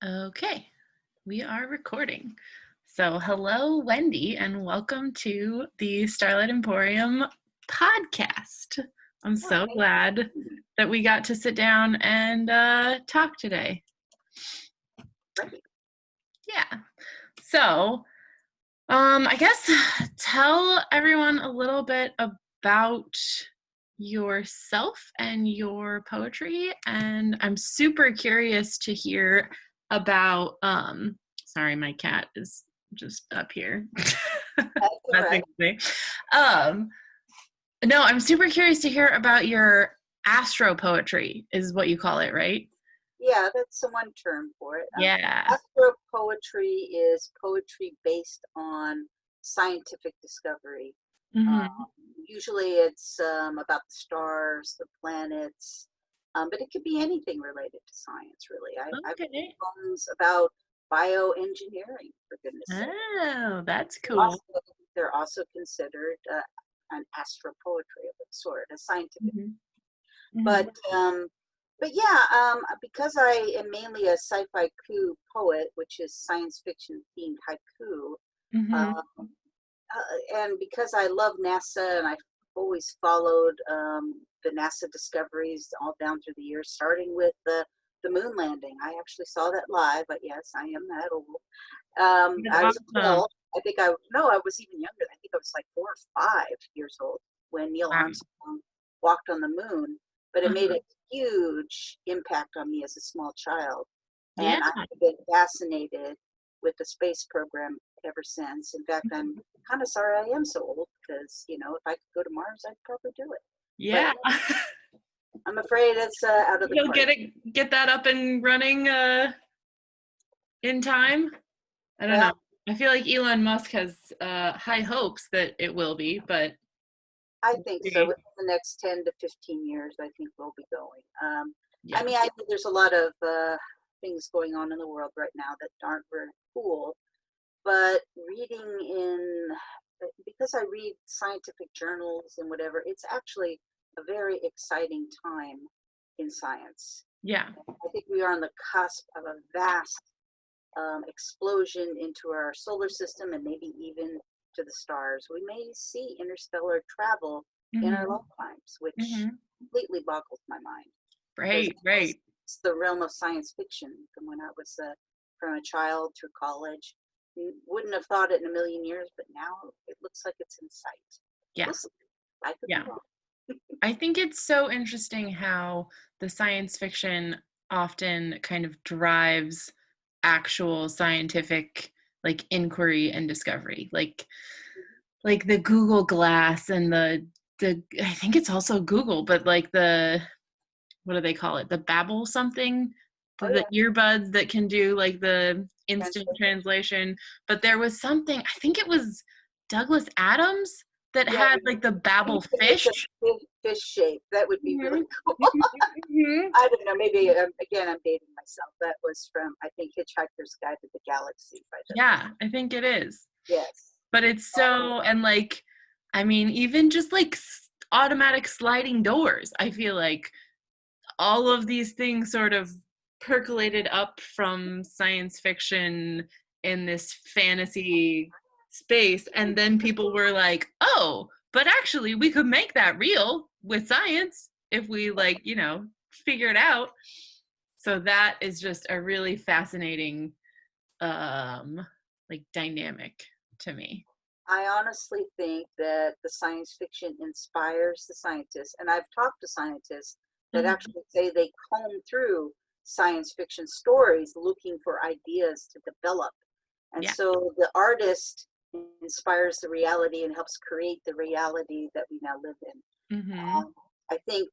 Okay, we are recording. So, hello, Wendy, and welcome to the Starlight Emporium podcast. I'm so Hi. glad that we got to sit down and talk today. Great. Yeah. So, I guess tell everyone a little bit about yourself and your poetry. And I'm super curious to hear about, sorry, my cat is just up here. That's all Messing right. with me. Um, no, I'm super curious to hear about your astro poetry, is what you call it, right? Yeah, that's the one term for it. Yeah. Astropoetry is poetry based on scientific discovery. Um, Mm-hmm. Usually it's about the stars, the planets, but it could be anything related to science, really. I've written Okay. poems about bioengineering, for goodness sake. Oh, that's They're cool. also, they're also considered an astropoetry of a sort, a scientific. Mm-hmm. But Mm-hmm. because I am mainly a sci-fi coup poet, which is science fiction themed haiku, Mm-hmm. um, and because I love NASA and I've always followed the NASA discoveries all down through the years, starting with the moon landing. I actually saw that live, but yes, I am that old. That's I was a awesome. adult. I think I no, I was even younger. I think I was like 4 or 5 years old when Neil Wow. Armstrong walked on the moon. But it made Uh-huh. a huge impact on me as a small child, Yeah. and I've been fascinated with the space program ever since. In fact, I'm kind of sorry I am so old because if I could go to Mars, I'd probably do it. But Yeah. I'm afraid it's out of the You'll cards. get that up and running in time. I don't know. Well, I feel like Elon Musk has high hopes that it will be, but I we'll think so. see. Within the next 10 to 15 years, I think we'll be going. I Yeah. mean, I think there's a lot of things going on in the world right now that aren't very cool, but because I read scientific journals and whatever, it's actually a very exciting time in science. Yeah. I think we are on the cusp of a vast explosion into our solar system and maybe even to the stars. We may see interstellar travel in our Mhm. lifetimes, which Mhm. completely boggles my mind because Right, right. it's the realm of science fiction from when I was from a child through college. Wouldn't have thought it in a million years, but now it looks like it's in sight. Yeah. We'll see. I could be Yeah. wrong. I think it's so interesting how the science fiction often kind of drives actual scientific like inquiry and discovery. Like the Google Glass and the I think it's also Google, but like the what do they call it? The Babel something, Oh the yeah, earbuds that can do like the instant translation. translation. But there was something, I think it was Douglas Adams that Yeah, had like the you Babel could make fish. a fish shape. That would be really Mhm. cool. Mhm. I don't know. Maybe again, I'm dating myself. That was from I think Hitchhiker's Guide to the Galaxy by Douglas. Yeah, I think it is. Yes. But it's so, and like, I mean, even just like automatic sliding doors, I feel like all of these things sort of percolated up from science fiction in this fantasy space. And then people were like, oh, but actually, we could make that real with science if we, like, figure it out. So that is just a really fascinating, like, dynamic to me. I honestly think that the science fiction inspires the scientists, and I've talked to scientists that Mhm. actually say they comb through science fiction stories looking for ideas to develop. And Yeah. so the artist inspires the reality and helps create the reality that we now live in. Hmm. I think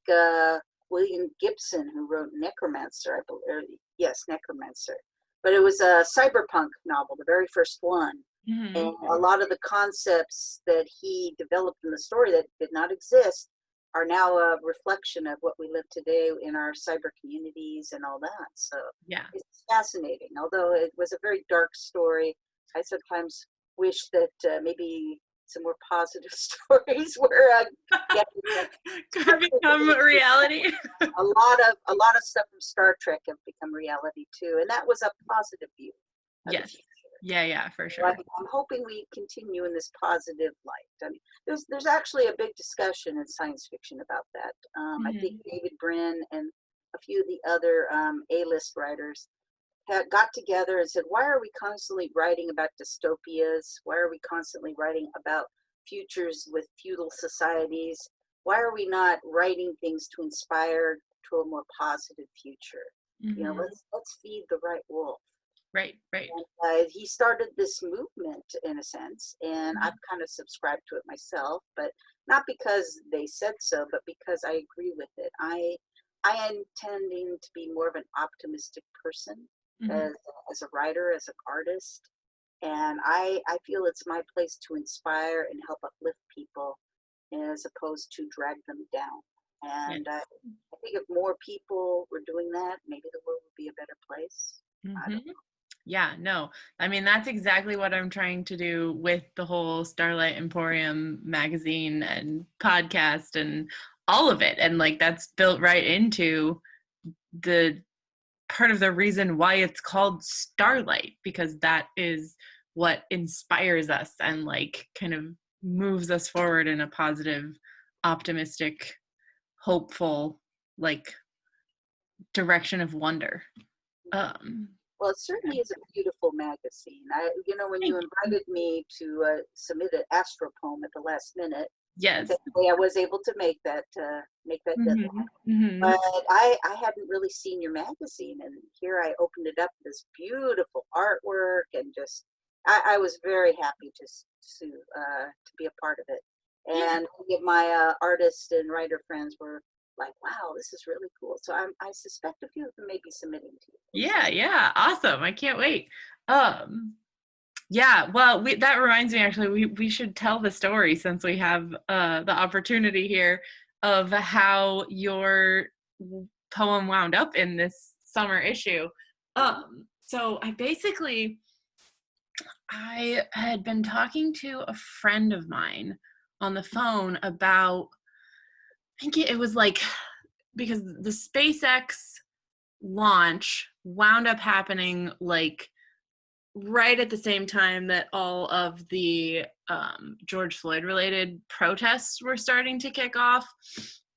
William Gibson, who wrote Necromancer, I believe, yes, Necromancer, but it was a cyberpunk novel, the very first one. Hmm. And a lot of the concepts that he developed in the story that did not exist are now a reflection of what we live today in our cyber communities and all that. So Yeah. it's fascinating. Although it was a very dark story, I sometimes wish that maybe some more positive stories where yeah, Could become reality. a lot of stuff from Star Trek have become reality too, and that was a positive view of the Yes. future. Yeah, for So sure. I'm hoping we continue in this positive light. I mean, there's actually a big discussion in science fiction about that. I think Mhm. David Brin and a few of the other A-list writers had got together and said, why are we constantly writing about dystopias? Why are we constantly writing about futures with feudal societies? Why are we not writing things to inspire to a more positive future? You know, Mhm. let's feed the right wolf. Right, right. And he started this movement in a sense, and I've Mhm. kind of subscribed to it myself, but not because they said so, but because I agree with it. I am tending to be more of an optimistic person Mhm. as as a writer, as an artist, and I feel it's my place to inspire and help uplift people as opposed to drag them down. And Yes. I think if more people were doing that, maybe the world would be a better place. I Mhm. don't know. Yeah, no. I mean, that's exactly what I'm trying to do with the whole Starlight Emporium magazine and podcast and all of it. And like that's built right into the part of the reason why it's called Starlight, because that is what inspires us and like kind of moves us forward in a positive, optimistic, hopeful, like direction of wonder. Um, Well, it certainly is a beautiful magazine. When you Thank you. invited me to submit an astropoem at the last minute, and Yes. thankfully I was able to make that deadline. Mhm. Mhm. But I hadn't really seen your magazine, and here I opened it up, this beautiful artwork, and just I was very happy to be a part of it. Yeah. And many of my artist and writer friends were like, "Wow, this is really cool." So I suspect a few of them may be submitting to you. We'll see. Yeah, awesome. I can't wait. Um, yeah, well, that reminds me actually we should tell the story since we have the opportunity here of how your poem wound up in this summer issue. So I had been talking to a friend of mine on the phone about I think it was like because the SpaceX launch wound up happening like right at the same time that all of the George Floyd related protests were starting to kick off.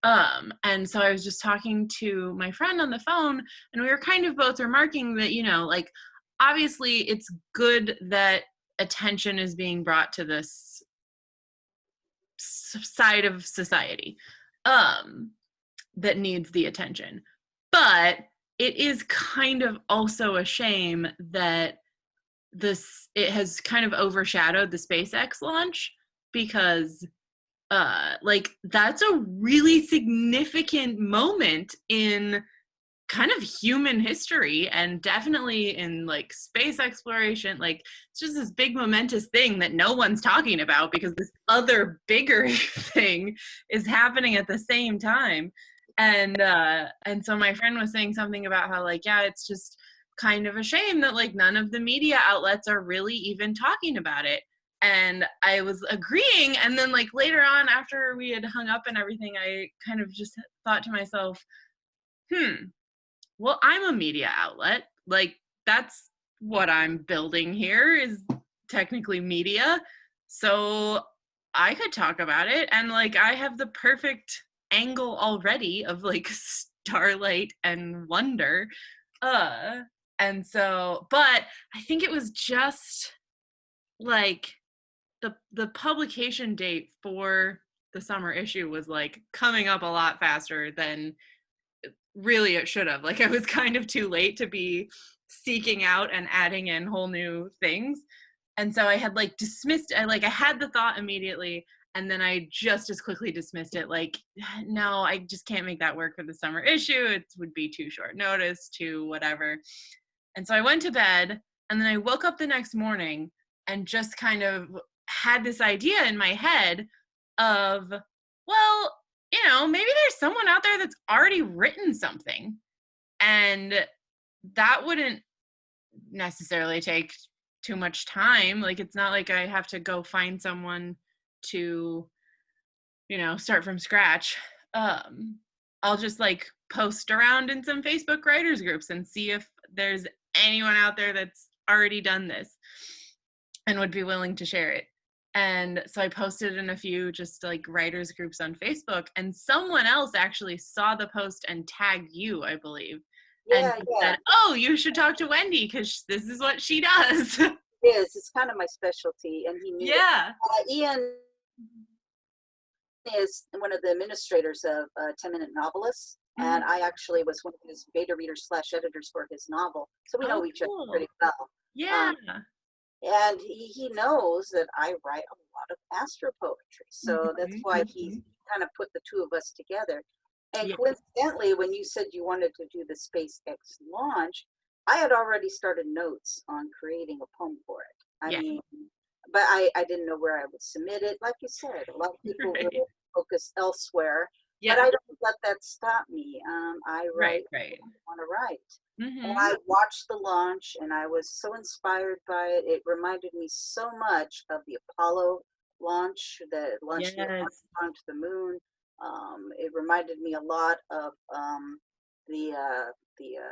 And so I was just talking to my friend on the phone, and we were kind of both remarking that, like, obviously it's good that attention is being brought to this side of society that needs the attention. But it is kind of also a shame that it has kind of overshadowed the SpaceX launch because like that's a really significant moment in kind of human history and definitely in like space exploration. Like it's just this big momentous thing that no one's talking about because this other bigger thing is happening at the same time. And so my friend was saying something about how like, yeah, it's just kind of a shame that like none of the media outlets are really even talking about it. And I was agreeing, and then like later on after we had hung up and everything, I kind of just thought to myself, well, I'm a media outlet. Like, that's what I'm building here is technically media. So I could talk about it. And like, I have the perfect angle already of like starlight and wonder. Uh, but I think it was just like the publication date for the summer issue was like coming up a lot faster than really it should have. Like I was kind of too late to be seeking out and adding in whole new things. And so I had like dismissed I had the thought immediately, and then I just as quickly dismissed it like no, I just can't make that work for the summer issue. It would be too short notice to whatever. And so I went to bed, and then I woke up the next morning and just kind of had this idea in my head of, well, maybe there's someone out there that's already written something. And that wouldn't necessarily take too much time. Like, it's not like I have to go find someone to, start from scratch, um, I'll just like post around in some Facebook writers groups and see if there's anyone out there that's already done this and would be willing to share it. And so I posted in a few just like writers groups on Facebook, and someone else actually saw the post and tagged you, I believe, and Yeah, yeah, said, "Oh, you should talk to Wendy because this is what she does." it is. It's kind of my specialty, and he knew it. Yeah. Ian is one of the administrators of 10-Minute Novelists, and Mhm. I actually was one of his beta readers slash editors for his novel, so we Oh, know each other cool. pretty well. Yeah. Um, and he knows that I write a lot of astro poetry, so that's Mhm, why he mhm. kind of put the two of us together. And Yeah. coincidentally, when you said you wanted to do the SpaceX launch, I had already started notes on creating a poem for it. I Yeah. mean, but I didn't know where I would submit it. Like you said, a lot of people Right. will focus elsewhere, but Yeah. I don't let that stop me. I Right, write right. what I want to write. And Mhm. I watched the launch and I was so inspired by it. It reminded me so much of the Apollo launch, the launch of the Yes. Armstrong to the moon. It reminded me a lot of the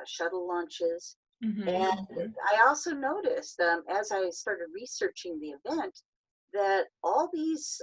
shuttle launches. Mhm, And mhm. I also noticed as I started researching the event that all these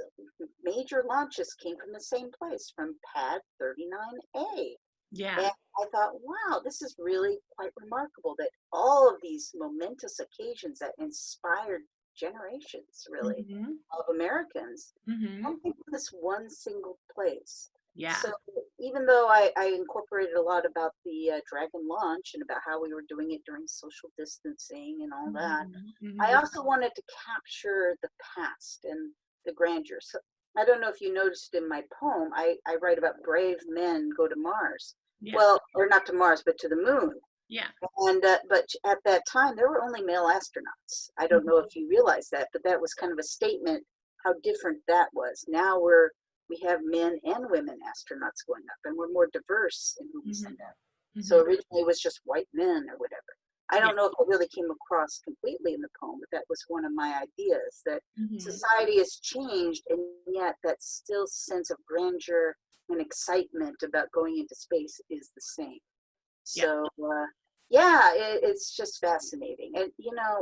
major launches came from the same place, from Pad 39A. Yeah. And I thought, wow, this is really quite remarkable that all of these momentous occasions that inspired generations, really, Mhm. of Americans all Mhm. came from this one single place. Yeah. So even though I incorporated a lot about the Dragon launch and about how we were doing it during social distancing and all that, Mhm, I mhm. also wanted to capture the past and the grandeur. So I don't know if you noticed in my poem, I write about brave men go to Mars. Yeah. Well, or not to Mars, but to the moon. Yeah. And but at that time, there were only male astronauts. I don't know Mhm. if you realize that, but that was kind of a statement how different that was. Now we have men and women astronauts going up, and we're more diverse in who we Mhm. send out. So Mhm. originally it was just white men or whatever. I Yeah. don't know if it really came across completely in the poem, but that was one of my ideas that Mhm. society has changed, and yet that still sense of grandeur and excitement about going into space is the same. Yeah. So, yeah, it's just fascinating. And,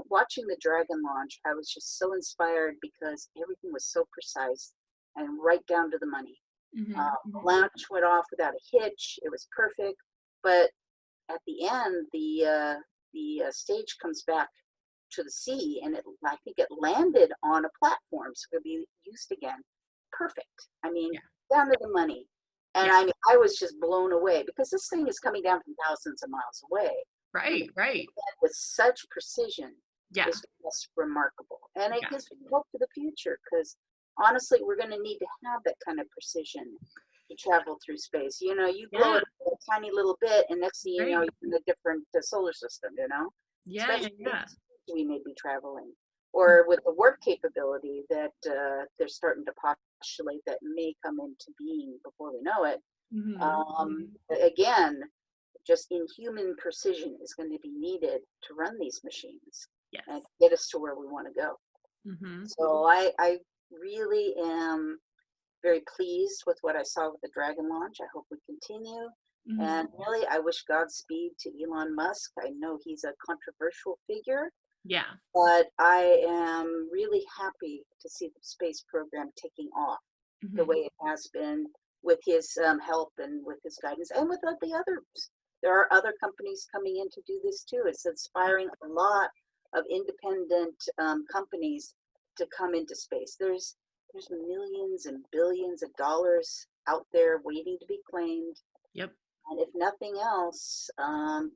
watching the Dragon launch, I was just so inspired because everything was so precise and right down to the money. Mhm. The Mhm. launch went off without a hitch. It was perfect. But at the end, the stage comes back to the sea, and I think it landed on a platform, so it could be used again. Perfect. I mean, Yeah. down to the money. And Yeah. I mean, I was just blown away because this thing is coming down from thousands of miles away. And Right, right. with such precision Yeah. is just remarkable. And it Yeah. gives me hope for the future because honestly, we're going to need to have that kind of precision to travel through space. You blow Yeah. it a tiny little bit, and next thing you know, Right. you're in a different solar system. Yeah, yeah, Especially yeah. we may be traveling. Or with the warp capability that they're starting to postulate that may come into being before we know it. Mhm. Um, Mhm. again, just inhuman precision is going to be needed to run these machines and Yes. get us to where we want to go. Mhm. So I really am very pleased with what I saw with the Dragon launch. I hope we continue. Mhm. And really, I wish Godspeed to Elon Musk. I know he's a controversial figure, Yeah. but I am really happy to see the space program taking off the way Mhm. it has been with his help and with his guidance and with the others. There are other companies coming in to do this too. It's inspiring a lot of independent companies to come into space. There's millions and billions of dollars out there waiting to be claimed. Yep. And if nothing else,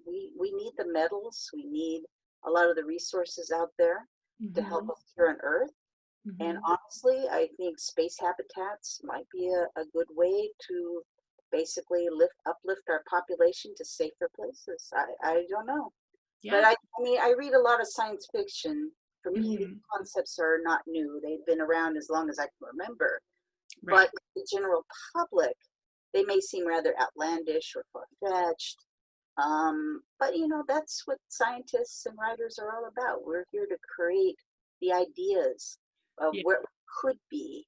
we need the metals. We need a lot of the resources out there to help Mhm. us here on Earth. And Mhm. honestly, I think space habitats might be a good way to basically uplift our population to safer places. I don't know. But Yeah. I mean, I read a lot of science fiction. For me, these Mhm. concepts are not new. They've been around as long as I can remember. Right. But the general public, they may seem rather outlandish or far-fetched. But that's what scientists and writers are all about. We're here to create the ideas of Yeah. what could be.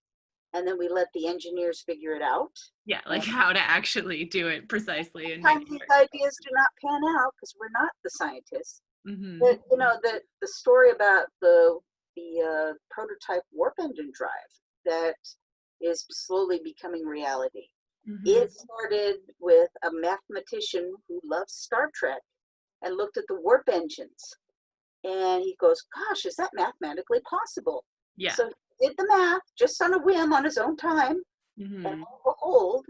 and then we let the engineers figure it out. Yeah, And like how to actually do it precisely and make sometimes it these work. ideas do not pan out because we're not the scientists. Mm-hmm. But the story about the prototype warp engine drive that is slowly becoming reality. Mm-hmm. It started with a mathematician who loves Star Trek and looked at the warp engines, and he goes, "Gosh, is that mathematically possible?" Yeah. So he did the math just on a whim on his own time, and Mm-hmm. behold,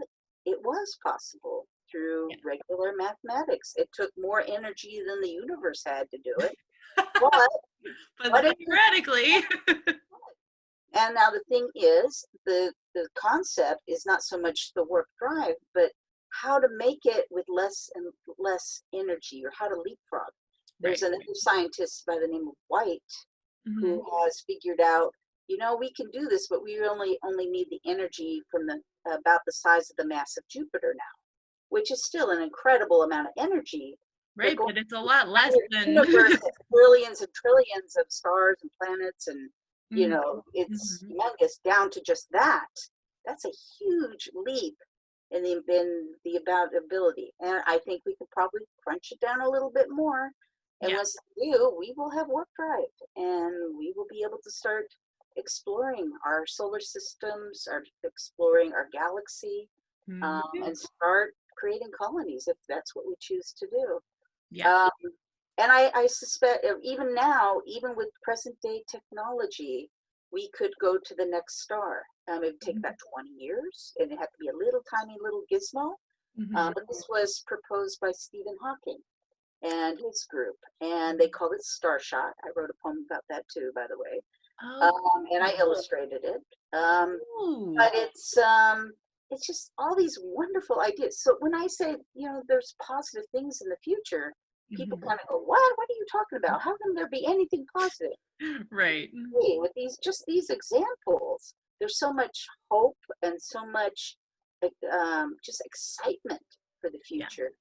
it was possible through Yeah. regular mathematics. It took more energy than the universe had to do it, but But but it was. theoretically. And now the thing is, the concept is not so much the warp drive, but how to make it with less and less energy, or how to leapfrog. There's Right. another scientist by the name of White Mm-hmm. who has figured out, we can do this, but we only need the energy from the about the size of the mass of Jupiter now, which is still an incredible amount of energy. But Right, going but it's a to lot less the than. universe has trillions and trillions of stars and planets, and Mm-hmm. it's Mm-hmm. humongous down to just that. That's a huge leap in the about ability, and I think we could probably crunch it down a little bit more. And Yeah. once we do, we will have warp drive, and we will be able to start exploring our solar systems, or exploring our galaxy, Mm-hmm. and start creating colonies if that's what we choose to do. Yeah. Um, and I suspect even now, even with present day technology, we could go to the next star. It would take about 20 years, and it had to be a little tiny little gizmo. Mm-hmm. But this was proposed by Stephen Hawking and his group, and they called it Starshot. I wrote a poem about that too, by the way, Oh, and I cool. illustrated it. Um, Ooh. but it's just all these wonderful ideas. So when I say, there's positive things in the future, people Mm-hmm. kind of go, what are you talking about? How can there be anything positive? Right. Hey, with these examples, there's so much hope and so much just excitement for the Yeah. future.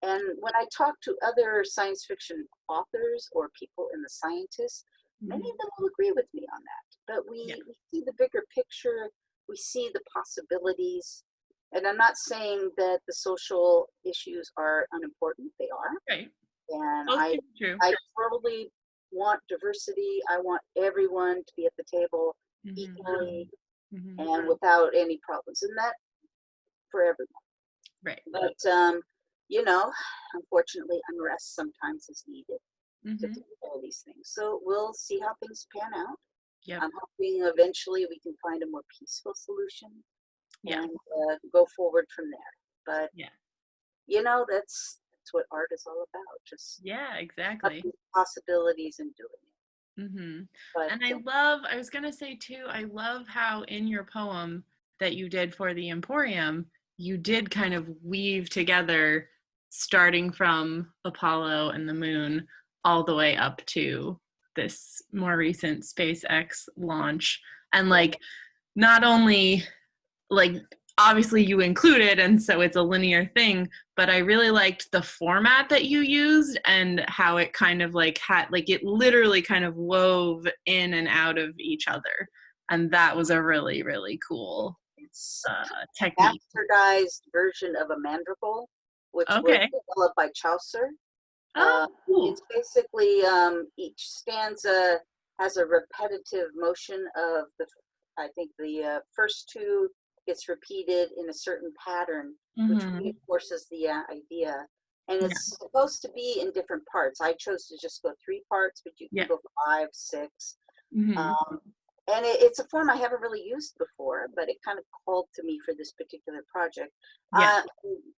And when I talk to other science fiction authors or people in the scientists, many Mm-hmm. of them will agree with me on that. But Yeah. we see the bigger picture, we see the possibilities. And I'm not saying that the social issues are unimportant, they are. Right. And Both I can be true. I totally want diversity. I want everyone to be at the table Mm-hmm. equally Mm-hmm. and without any problems. And that for everyone. Right. But you know, unfortunately, unrest sometimes is needed to Mm-hmm. do all these things. So we'll see how things pan out. Yep. I'm hoping eventually we can find a more peaceful solution Yeah. and go forward from there. But Yeah. that's what art is all about. Just Yeah, up exactly. these possibilities and doing it. Mm-hmm. But And I was gonna say too, I love how in your poem that you did for the Emporium, you did kind of weave together starting from Apollo and the moon all the way up to this more recent SpaceX launch. And yeah, like not only like obviously you include it and so it's a linear thing, but I really liked the format that you used and how it kind of like had like it literally kind of wove in and out of each other, and that was a really really cool it's a technique. bastardized version of a mandrible, which was Okay. developed by Chaucer. Oh, cool. It's basically each stanza has a repetitive motion of I think the first two gets repeated in a certain pattern, which Mm-hmm. reinforces the idea. And Yeah. it's supposed to be in different parts. I chose to just go 3 parts, but you can Yeah. go 5, 6. Mm-hmm. Um, and it's a form I haven't really used before, but it kind of called to me for this particular project. Yeah.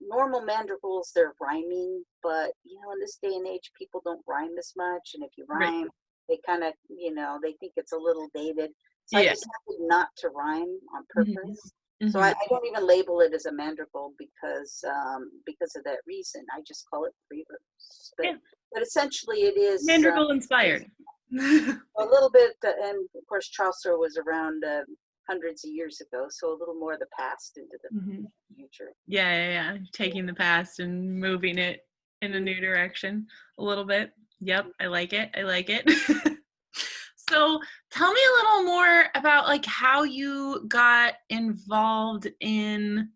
Normal mandrels, they're rhyming, but in this day and age, people don't rhyme as much. And if you Right. rhyme, they kind of, they think it's a little dated. So I Yeah. decided not to rhyme on Mm-hmm. purpose. So Mm-hmm. I don't even label it as a mandricle because of that reason. I just call it free verse. Yeah. But essentially, it is. Mandrible inspired. A little bit, and of course, Chaucer was around hundreds of years ago, so a little more of the past into the Mm-hmm. future. Yeah, yeah, yeah. Taking the past and moving it in a new direction a little bit. Yep, I like it. I like it. So tell me a little more about like how you got involved in,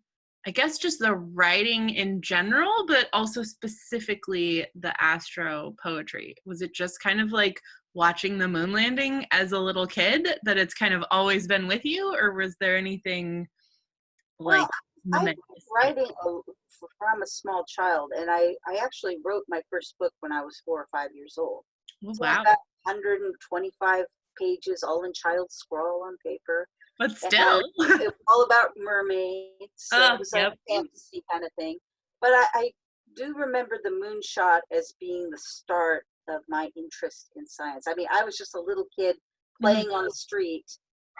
I guess, just the writing in general, but also specifically the astro poetry. Was it just kind of like watching the moon landing as a little kid that it's kind of always been with you, or was there anything Well, like I was momentous? writing from a small child, and I actually wrote my first book when I was 4 or 5 years old. Oh, It's only wow. about 125 pages, all in child scrawl on paper, But and still. it was all about mermaids. So it was like Yep. a fantasy kind of thing. But I do remember the moonshot as being the start of my interest in science. I mean, I was just a little kid Mhm. playing on the street.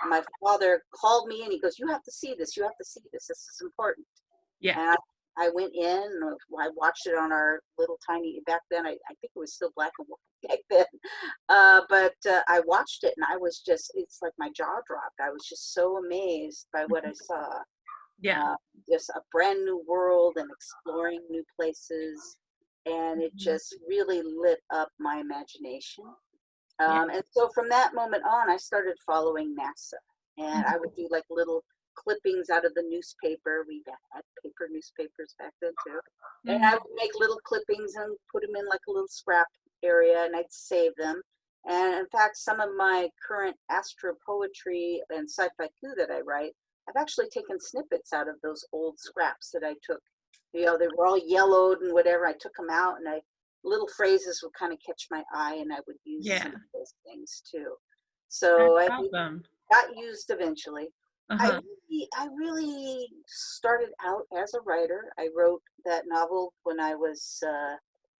My father called me and he goes, "You have to see this. You have to see this. This is important." Yeah. And I went in and I watched it on our little tiny, back then, I think it was still black and white back then. But I watched it and I was just, it's like my jaw dropped. I was just so amazed by what I saw. Yeah. Uh, just a brand new world and exploring new places. And it Mhm. just really lit up my imagination. Yeah. And so from that moment on, I started following NASA, and I would do like little clippings out of the newspaper. We had paper newspapers back then too, and I Mhm. would make little clippings and put them in like a little scrap area, and I'd save them. And in fact, some of my current astro poetry and sci-fi coup that I write, I've actually taken snippets out of those old scraps that I took. You know, they were all yellowed and whatever. I took them out and I little phrases would kind of catch my eye and I would use some Yeah. of those things too. That's So it awesome. got used eventually. Uh-huh. I really started out as a writer. I wrote that novel when I was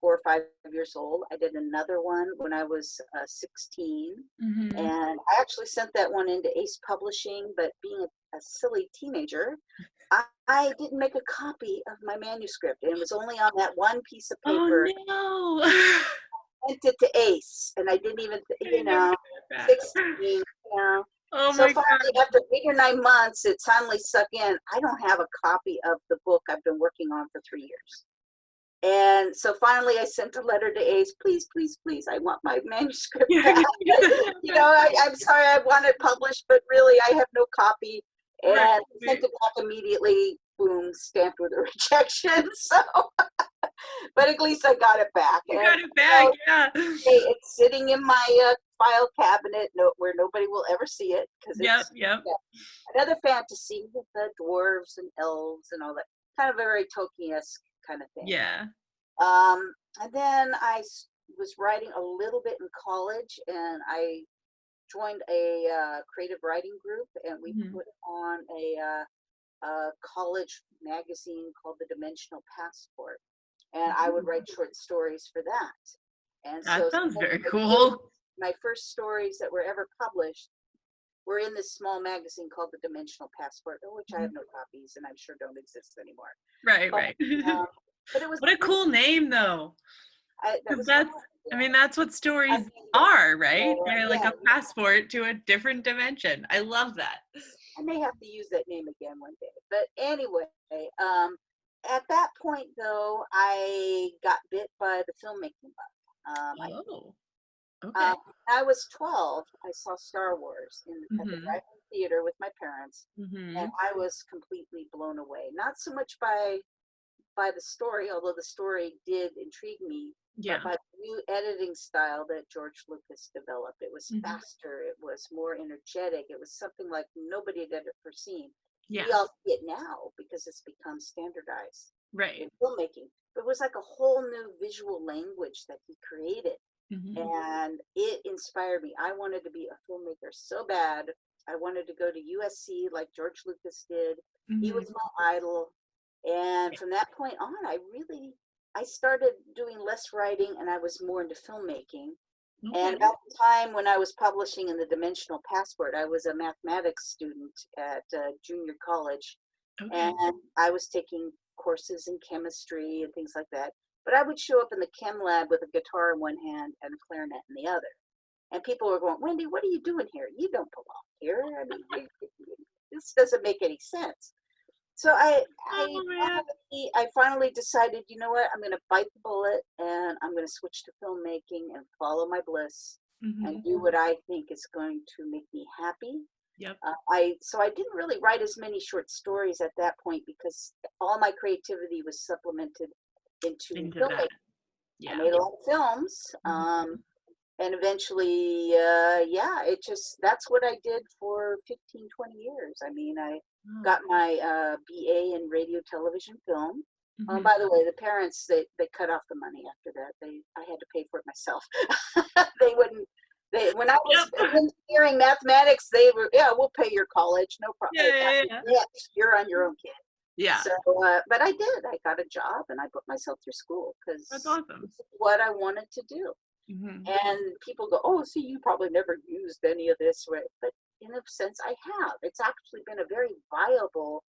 4 or 5 years old. I did another one when I was 16. Mhm. And I actually sent that one into Ace Publishing, but being a silly teenager, I didn't make a copy of my manuscript. And it was only on that one piece of Oh, paper. no. Sent it to Ace, and I didn't even, I never got it back. 16, you know. Oh So my finally, god. after 8 or 9 months, it finally sunk in. I don't have a copy of the book I've been working on for 3 years. And so finally, I sent a letter to Ace, please, please, please, I want my manuscript Yeah, back. can you get that You know, back? I'm sorry, I want it published, but really, I have no copy. Right, And sent right. it back immediately, boom, stamped with a rejection. So, but at least I got it back. You And got it back, yeah. hey, it's sitting in my file cabinet, where nobody will ever see it because Yep, it's, yep. yeah, another fantasy with the dwarves and elves and all that, kind of a very Tolkien-esque kind of thing. Yeah. And then was writing a little bit in college, and I joined a creative writing group, and we Mhm. put on a college magazine called The Dimensional Passport, and I would Ooh, write short stories for that. And that so some sounds of very cool. my first stories that were ever published were in this small magazine called The Dimensional Passport, of which I have no copies and I'm sure don't exist anymore. Right, But right. um, but it was What a really, cool name, though. that 'Cause was fun. that's, I mean, that's what I stories named it. are, right? So They're like yeah, a passport to a different dimension. I love that. I may have to use that name again one day. But anyway, um, at that point though, I got bit by the filmmaking bug. Oh, okay. Uh, I was 12. I saw Star Wars at the Mhm. drive-in theater with my parents, and Mhm. I was completely blown away. Not so much by the story, although the story did intrigue me, but Yeah. by the new editing style that George Lucas developed. It was Mhm. faster, it was more energetic, it was something like nobody had ever seen. We Yeah. all see it now because it's become standardized Right. in filmmaking. But it was like a whole new visual language that he created, Mhm. and it inspired me. I wanted to be a filmmaker so bad. I wanted to go to USC like George Lucas did. He Mhm. was my idol. And from that point on, I started doing less writing and I was more into filmmaking. And Okay. about the time when I was publishing in the Dimensional Passport, I was a mathematics student at junior college, and Okay. I was taking courses in chemistry and things like that. But I would show up in the chem lab with a guitar in one hand and a clarinet in the other. And people were going, Wendy, what are you doing here? You don't belong here. I mean, this doesn't make any sense. So Oh man. I finally decided, you know what, I'm going to bite the bullet and I'm going to switch to filmmaking and follow my bliss. and Mhm. do what I think is going to make me happy. Yep. I didn't really write as many short stories at that point because all my creativity was supplemented into Into that. filmmaking. I Yeah. made a lot of films, Mhm. and eventually, yeah, it just that's what I did for 15, 20 years. I mean, I Oh. got my BA in radio, television, film. Mhm. By the way, the parents they cut off the money after that. I had to pay for it myself. They wouldn't. They when I was Yep. engineering mathematics, they were yeah, we'll pay your college, no problem. Yeah, yeah, yeah. Yeah, you're on your own, kid. Yeah. So, but I did. I got a job and I put myself through school That's because awesome. this is what I wanted to do. Mhm. And people go, "Oh, see, you probably never used any of this," right? But in a sense, I have. It's actually been a very viable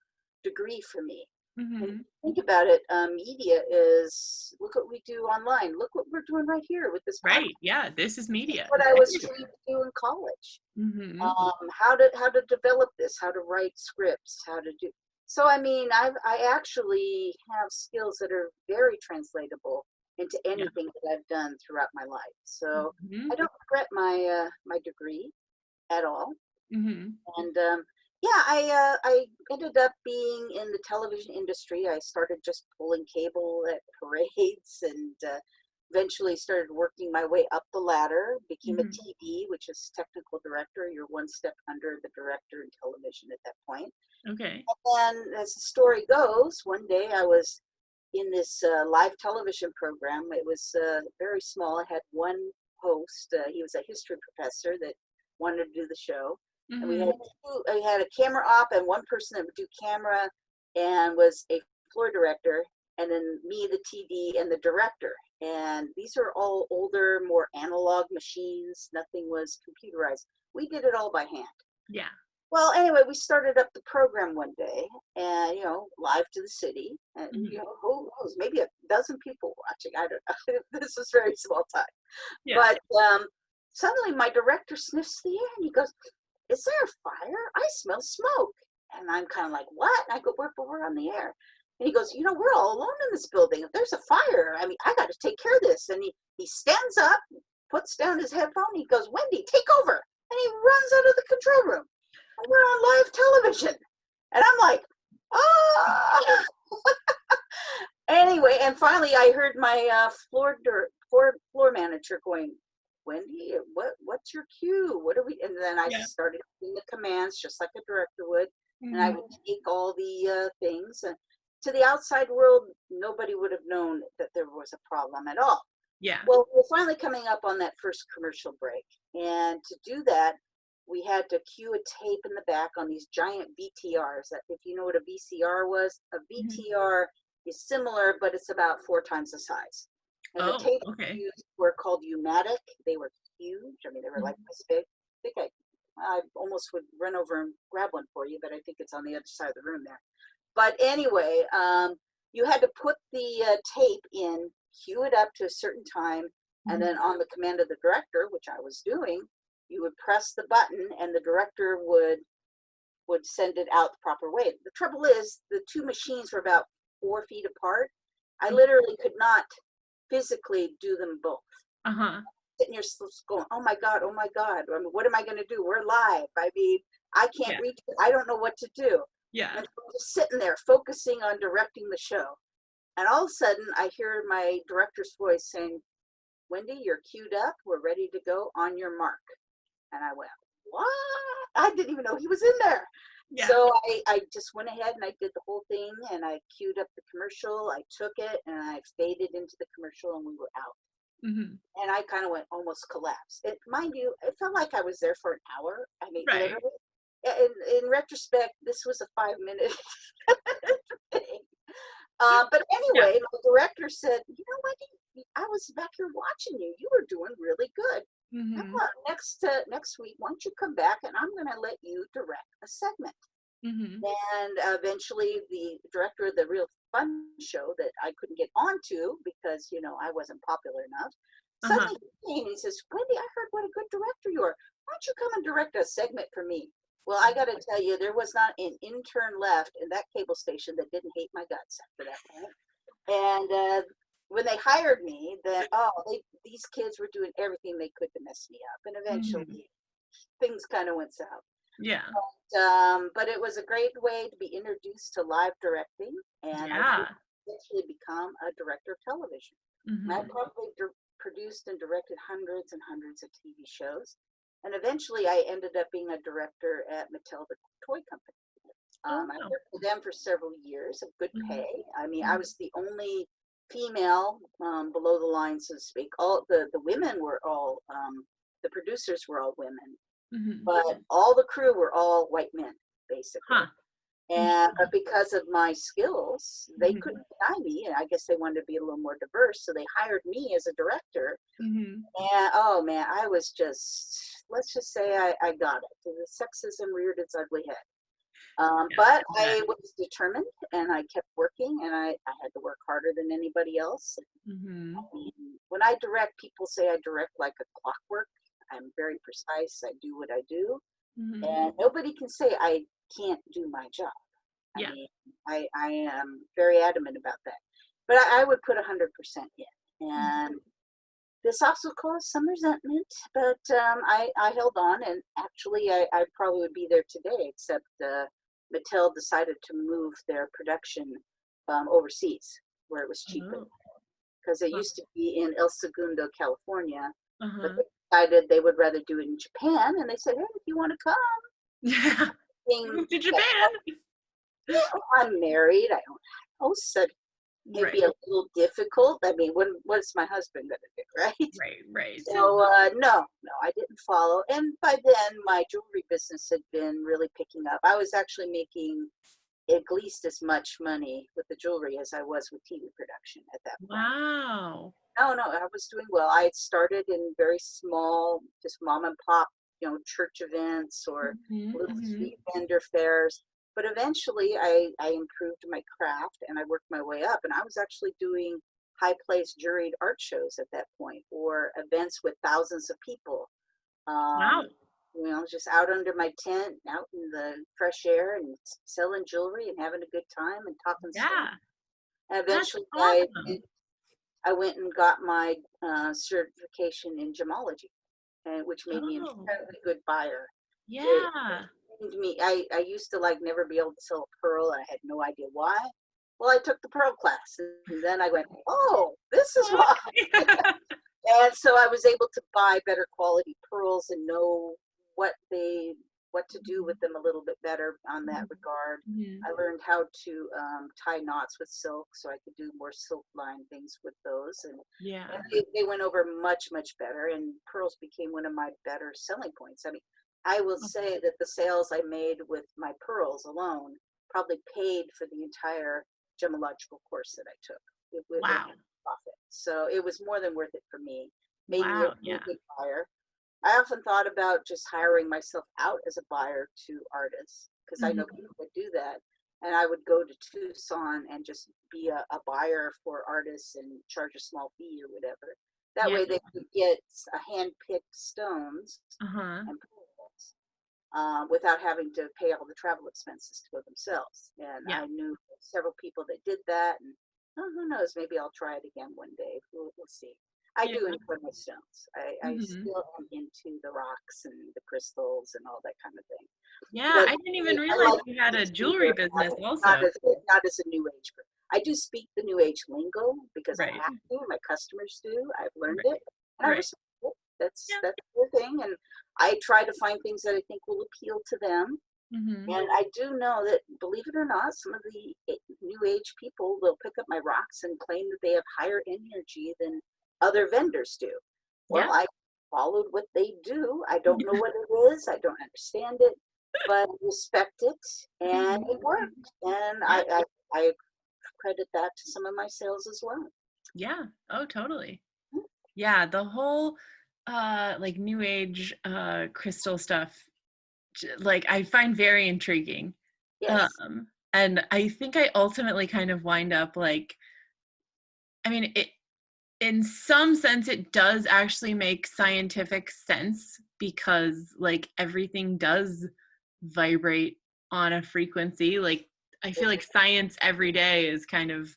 degree for me. And Mhm. think about it, media is look what we do online. Look what we're doing right here with this podcast. Right. Yeah, this is This is media. what It's I was trained everywhere. to do in college. Mhm. How to develop this, how to write scripts, how to do. So I mean, I actually have skills that are very translatable into Yeah. anything that I've done throughout my life. So I Mhm. don't regret my degree at all. Mhm. And yeah, I ended up being in the television industry. I started just pulling cable at parades, and eventually started working my way up the ladder. Became a Mhm. TD, which is technical director. You're one step under the director in television at that point. Okay. And as the story goes, one day I was in this live television program. It was very small. It had one host. He was a history professor that wanted to do the show, and we had Mhm. we had a camera op and one person that would do camera, and was a floor director, and then me, the TD, and the director. And these are all older, more analog machines. Nothing was computerized. We did it all by hand. Yeah. Well, anyway, we started up the program one day, and live to the city, and Mhm. who knows, maybe a dozen people watching. I don't know. This was very small time, Yeah. but suddenly my director sniffs the air and he goes, "Is there a fire? I smell smoke." And I'm kind of like, "What?" And I go, "We're on the air." And he goes, "We're all alone in this building. If there's a fire, I mean, I got to take care of this." And he stands up, puts down his headphone. He goes, "Wendy, take over." And he runs out of the control room. And we're on live television. And I'm like, ah. Anyway, and finally I heard my floor manager going, "Wendy, what's your cue? What are we?" And then I Yeah. started doing the commands just like a director would, and I Mhm. would take all the things. And to the outside world, nobody would have known that there was a problem at all. Yeah. Well, we're finally coming up on that first commercial break. And to do that, we had to cue a tape in the back on these giant VTRs. That if you know what a VCR was, a Mhm. VTR is similar, but it's about 4 times the size. And the Oh, tapes okay. used were called Umatic. They were huge. I mean, they were like Mhm. this big. I almost would run over and grab one for you, but I think it's on the other side of the room there. But anyway, you had to put the tape in, cue it up to a certain time, and Mhm. then on the command of the director, which I was doing, you would press the button, and the director would send it out the proper way. The trouble is, the two machines were about 4 feet apart. I Mhm. literally could not physically do them both. Uh-huh. Sitting here going, "Oh my God, oh my God. I mean, what am I going to do? We're live. I mean, I can't Yeah. reach it. I don't know what to do." Yeah. And so I'm just sitting there focusing on directing the show. And all of a sudden, I hear my director's voice saying, "Wendy, you're queued up. We're ready to go on your mark." And I went, "What?" I didn't even know he was in there. Yeah. So I just went ahead and I did the whole thing, and I queued up the commercial. I took it and I faded into the commercial, and we were out. Mhm. And I kind of went almost collapsed. Mind you, it felt like I was there for an hour. I mean, Right. literally. In retrospect, this was a 5 minute thing. But Yeah. anyway, my director said, what? I was back here watching you. You were doing really good. How Mhm. about next week? Why don't you come back and I'm going to let you direct a segment? Mhm. And eventually, the director of the Real Fun show that I couldn't get onto because I wasn't popular enough. Uh-huh. Suddenly he came and he says, "Wendy, I heard what a good director you are. Why don't you come and direct a segment for me?" Well, I got to tell you, there was not an intern left in that cable station that didn't hate my guts after that point. And when they hired me, then these kids were doing everything they could to mess me up, and Mhm. eventually things kind of went south. Yeah. But it was a great way to be introduced to live directing, and I did Yeah. eventually become a director of television. I Mhm. probably produced and directed hundreds and hundreds of TV shows, and eventually I ended up being a director at Mattel, the toy company. Oh, I wow. worked with them for several years of good Mhm. pay. I mean, I Mhm. was the only female below the line, so to speak. All the women were all the producers were all women, Mhm. but all the crew were all white men, basically. Huh. And Interesting. but because of my skills, they Mhm. couldn't deny me, and I guess they wanted to be a little more diverse, so they hired me as a director. Mhm. And oh man, I was just, let's just say I got it. The sexism reared its ugly head. Yeah, But I bet. I was determined, and I kept working, and I had to work harder than anybody else. Mhm. I mean, when I direct, people say I direct like a clockwork. I'm very precise. I do what I do, Mhm. and nobody can say I can't do my job. I Yeah. mean, I am very adamant about that. But I would put 100% in. Mhm. And this also caused some resentment, but I held on, and actually, I probably would be there today, except Mattel decided to move their production overseas where it was cheaper, Oh. because it Huh. used to be in El Segundo, California, but Uh-huh. they decided they would rather do it in Japan, and they said, hey, if you want to come, Yeah. being Move to that Japan. I'm married, I don't have a house, so it'd be Right. a little difficult. I mean, what's my husband going to do, right? Right. Right. So no, I didn't follow. And by then, my jewelry business had been really picking up. I was actually making at least as much money with the jewelry as I was with TV production at that point. Wow. No, I was doing well. I had started in very small, just mom and pop, church events or Mhm. little Mhm. street vendor fairs. But eventually, I improved my craft, and I worked my way up. And I was actually doing high place juried art shows at that point, or events with thousands of people. Wow. Um, just out under my tent, out in the fresh air, and selling jewelry and having a good time and talking stuff. Yeah. And That's eventually, awesome. I went and got my certification in gemology, and which made me an Oh. incredibly good buyer. It Yeah. trained me. I used to like never be able to sell a pearl, and I had no idea why. Well, I took the pearl class, and then I went, oh, this is why. Okay. And so I was able to buy better quality pearls and know what they what to do with Mhm. them a little bit better on that Mhm. regard. Mhm. I learned how to tie knots with silk, so I could do more silk line things with those, and Yeah. they went over much better. And pearls became one of my better selling points. I mean, I will Oh, say that the sales I made with my pearls alone probably paid for the entire gemological course that I took. It wow. profit. So it was more than worth it for me. Made me a Wow. really Yeah. good buyer. I often thought about just hiring myself out as a buyer to artists, because I know Mhm. people would do that. And I would go to Tucson and just be a buyer for artists and charge a small fee or whatever. That Yeah. way they could get a hand-picked stones Uh-huh. and pearls without having to pay all the travel expenses to go themselves. And Yeah. I knew several people that did that. And who knows, maybe I'll try it again one day. We'll see. I Yeah. do enjoy my stones. I Mhm. still am into the rocks and the crystals and all that kind of thing. Yeah, But I didn't even I realize like you had a things jewelry deeper, business not also. as not as a new age person. I do speak the new age lingo because I Right. have to. My customers do. I've learned Right. it, and I Right. respect it. That's Yeah. that's their thing, and I try to find things that I think will appeal to them. Mhm. And I do know that, believe it or not, some of the new age people will pick up my rocks and claim that they have higher energy than other vendors do. Well, Yeah. I followed what they do. I don't know what it is. I don't understand it, but respect it, and Mhm. it worked. Mhm. And Yeah. I credit that to some of my sales as well. Yeah. Oh, totally. Yeah, the whole like new age crystal stuff like I find very intriguing. Yes. And I think I ultimately kind of wind up like I mean it in some sense it does actually make scientific sense because like everything does vibrate on a frequency like I feel like science every day is kind of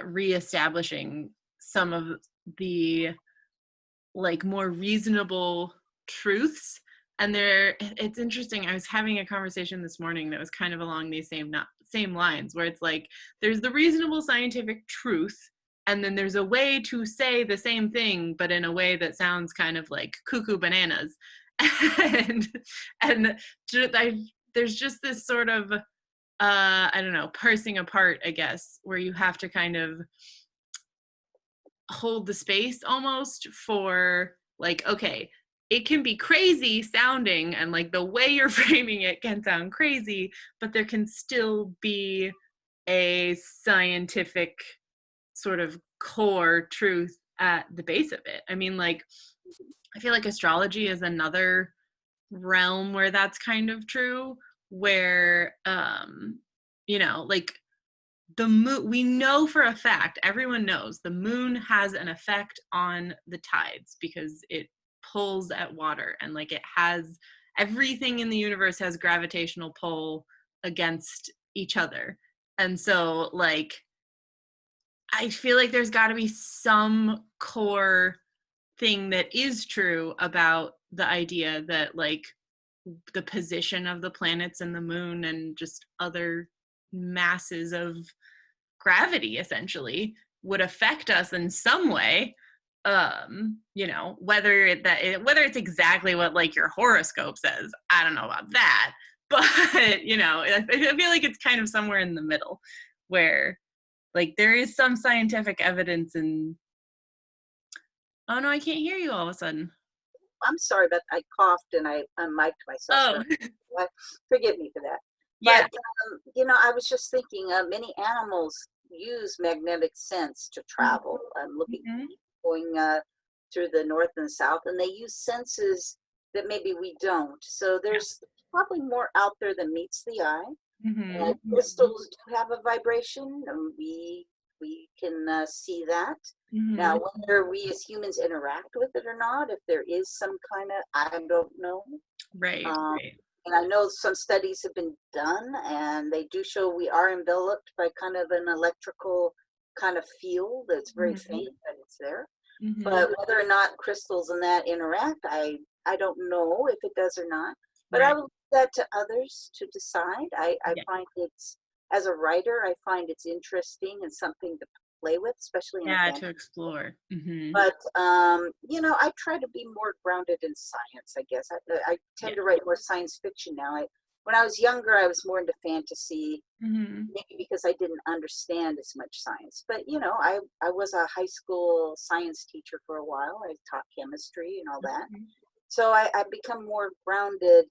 reestablishing some of the like more reasonable truths. And it's interesting, I was having a conversation this morning that was kind of along these same lines, where it's like there's the reasonable scientific truth, and then there's a way to say the same thing but in a way that sounds kind of like cuckoo bananas. and and there's just this sort of I don't know, parsing apart, I guess, where you have to kind of hold the space almost for like, okay, it can be crazy sounding and like the way you're framing it can sound crazy, but there can still be a scientific sort of core truth at the base of it. I mean, like, I feel like astrology is another realm where that's kind of true, where you know, like the moon, we know for a fact, everyone knows the moon has an effect on the tides because it pulls at water, and like it has, everything in the universe has gravitational pull against each other. And so like I feel like there's got to be some core thing that is true about the idea that like the position of the planets and the moon and just other masses of gravity essentially would affect us in some way. You know, whether it's exactly what like your horoscope says, I don't know about that, but you know, I feel like it's kind of somewhere in the middle where like there is some scientific evidence. And oh no, I can't hear you all of a sudden. I'm sorry, but I coughed and I unmiked myself. Oh. Forgive me for that. Yeah. But I was just thinking, many animals use magnetic sense to travel. I'm looking, Mm-hmm. going through the north and south, and they use senses that maybe we don't. So there's probably more out there than meets the eye. Mm-hmm. Crystals do have a vibration, and we can see that. Mm-hmm. Now, whether we as humans interact with it or not, if there is some kind of, I don't know. Right. Um, Right. and I know some studies have been done, and they do show we are enveloped by kind of an electrical kind of field that's very Mm-hmm. faint, but it's there. Mm-hmm. But whether or not crystals and that interact, I don't know if it does or not. But I Right. will leave that to others to decide. I Yeah. find it's, as a writer, I find it's interesting and something to play with, especially in a Yeah, to fantasy. explore. Mm-hmm. But I try to be more grounded in science. I guess I tend Yeah. to write more science fiction now. When I was younger, I was more into fantasy, Mm-hmm. maybe because I didn't understand as much science. But I was a high school science teacher for a while. I taught chemistry and all that. So I've become more grounded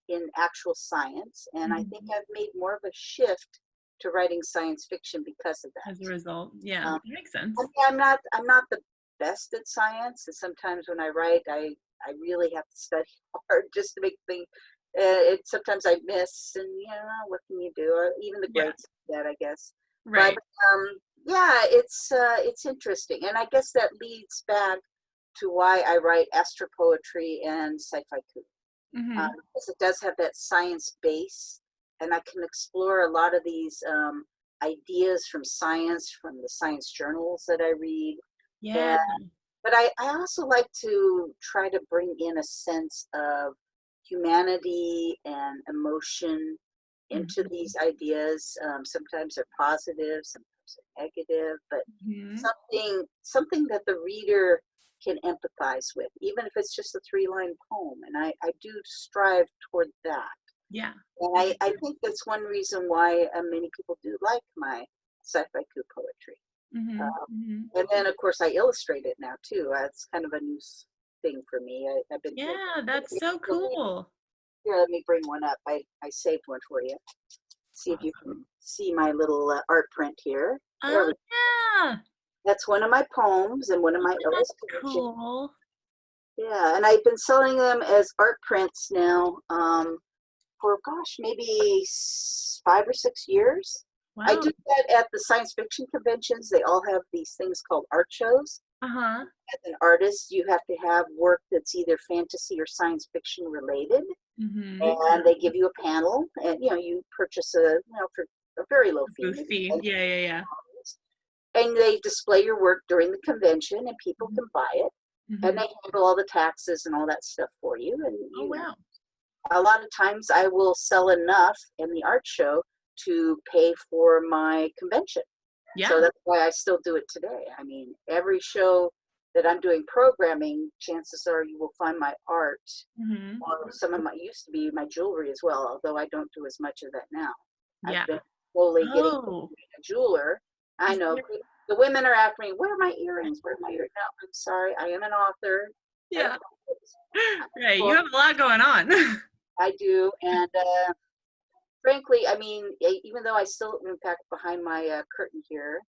in actual science, and I think Mm-hmm. I've made more of a shift to writing science fiction because of As a that. result, yeah, Um, that makes I sense. mean, I'm not the best at science, and sometimes when I write, I really have to study hard just to make things. Sometimes I miss, and what can you do? Even the Yeah. greats do that, I guess. But Right. yeah, it's interesting, and I guess that leads back to why I write astropoetry and sci-fi coup, Mm-hmm. because it does have that science base, and I can explore a lot of these ideas from science, from the science journals that I read. Yeah. And, but I also like to try to bring in a sense of humanity and emotion into Mm-hmm. these ideas. Sometimes they're positive, sometimes they're negative, but Mm-hmm. something that the reader can empathize with, even if it's just a 3-line poem. And I do strive toward that. Yeah. And I think that's one reason why many people do like my sci-fi coup poetry. Mm-hmm. Mm-hmm. And then, of course, I illustrate it now, too. It's kind of a new thing for me. I've been doing Yeah, that's it. so cool. Here, let me bring one up. I saved one for you. See if you Awesome. can see my little art print here. There Oh we go. yeah, That's one of my poems and one of my that's illustrations. cool. Yeah, and I've been selling them as art prints now for, gosh, maybe 5 or 6 years. I Wow. do that at the science fiction conventions. They all have these things called art shows. Uh-huh. As an artist, you have to have work that's either fantasy or science fiction related, Mm-hmm. and they give you a panel, and you purchase for a very low fee, Booth maybe fee. Yeah, yeah, yeah. and they display your work during the convention, and people Mhm. can buy it, and Mhm. they handle all the taxes and all that stuff for you. And Oh, wow. a lot of times I will sell enough in the art show to pay for my convention. So Yeah. that's why I still do it today. I mean, every show that I'm doing programming, chances are you will find my art, Mhm. or some of my used to be my jewelry as well, although I don't do as much of that now. I've Yeah. been slowly getting to Oh, being a jeweler. I is know there the women are asking me, "Where are my earrings? Where are my earrings?" No, I'm sorry. I am an author and a yeah. poet. I'm Right, a you book. have a lot going on. I do, and frankly, I mean, even though I still, in fact, behind my curtain here,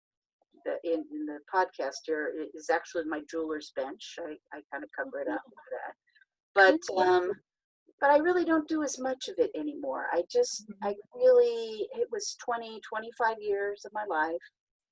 in the podcast here is actually my jeweler's bench. I kind of Oh, cover it cool. up for that. Cool. But I really don't do as much of it anymore. Mhm. I really, it was 20, 25 years of my life.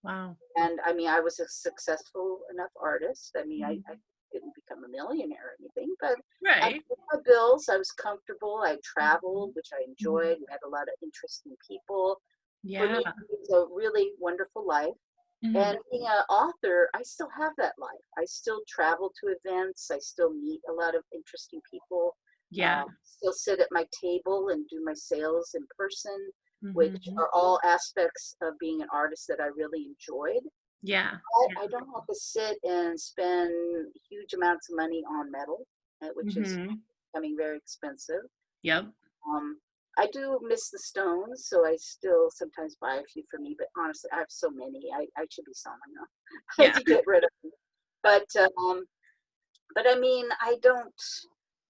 Wow. And I mean, I was a successful enough artist. I mean, I Mhm. didn't become a millionaire or anything, but I Right. paid my bills. I was comfortable. I traveled, Mhm. which I Mhm. enjoyed. Met a lot of interesting people. For Yeah. me, it was a really wonderful life. And Mhm. being an author, I still have that life. I still travel to events. I still meet a lot of interesting people. Yeah. Still sit at my table and do my sales in person, which Mhm. are all aspects of being an artist that I really enjoyed. Yeah. I Yeah. don't have to sit and spend huge amounts of money on metal, which is Mhm. becoming very expensive. Yep. Um, I do miss the stones, so I still sometimes buy a few for me. But honestly, I have so many. I should be selling them. I need Yeah. to get rid of them. But I mean, I don't.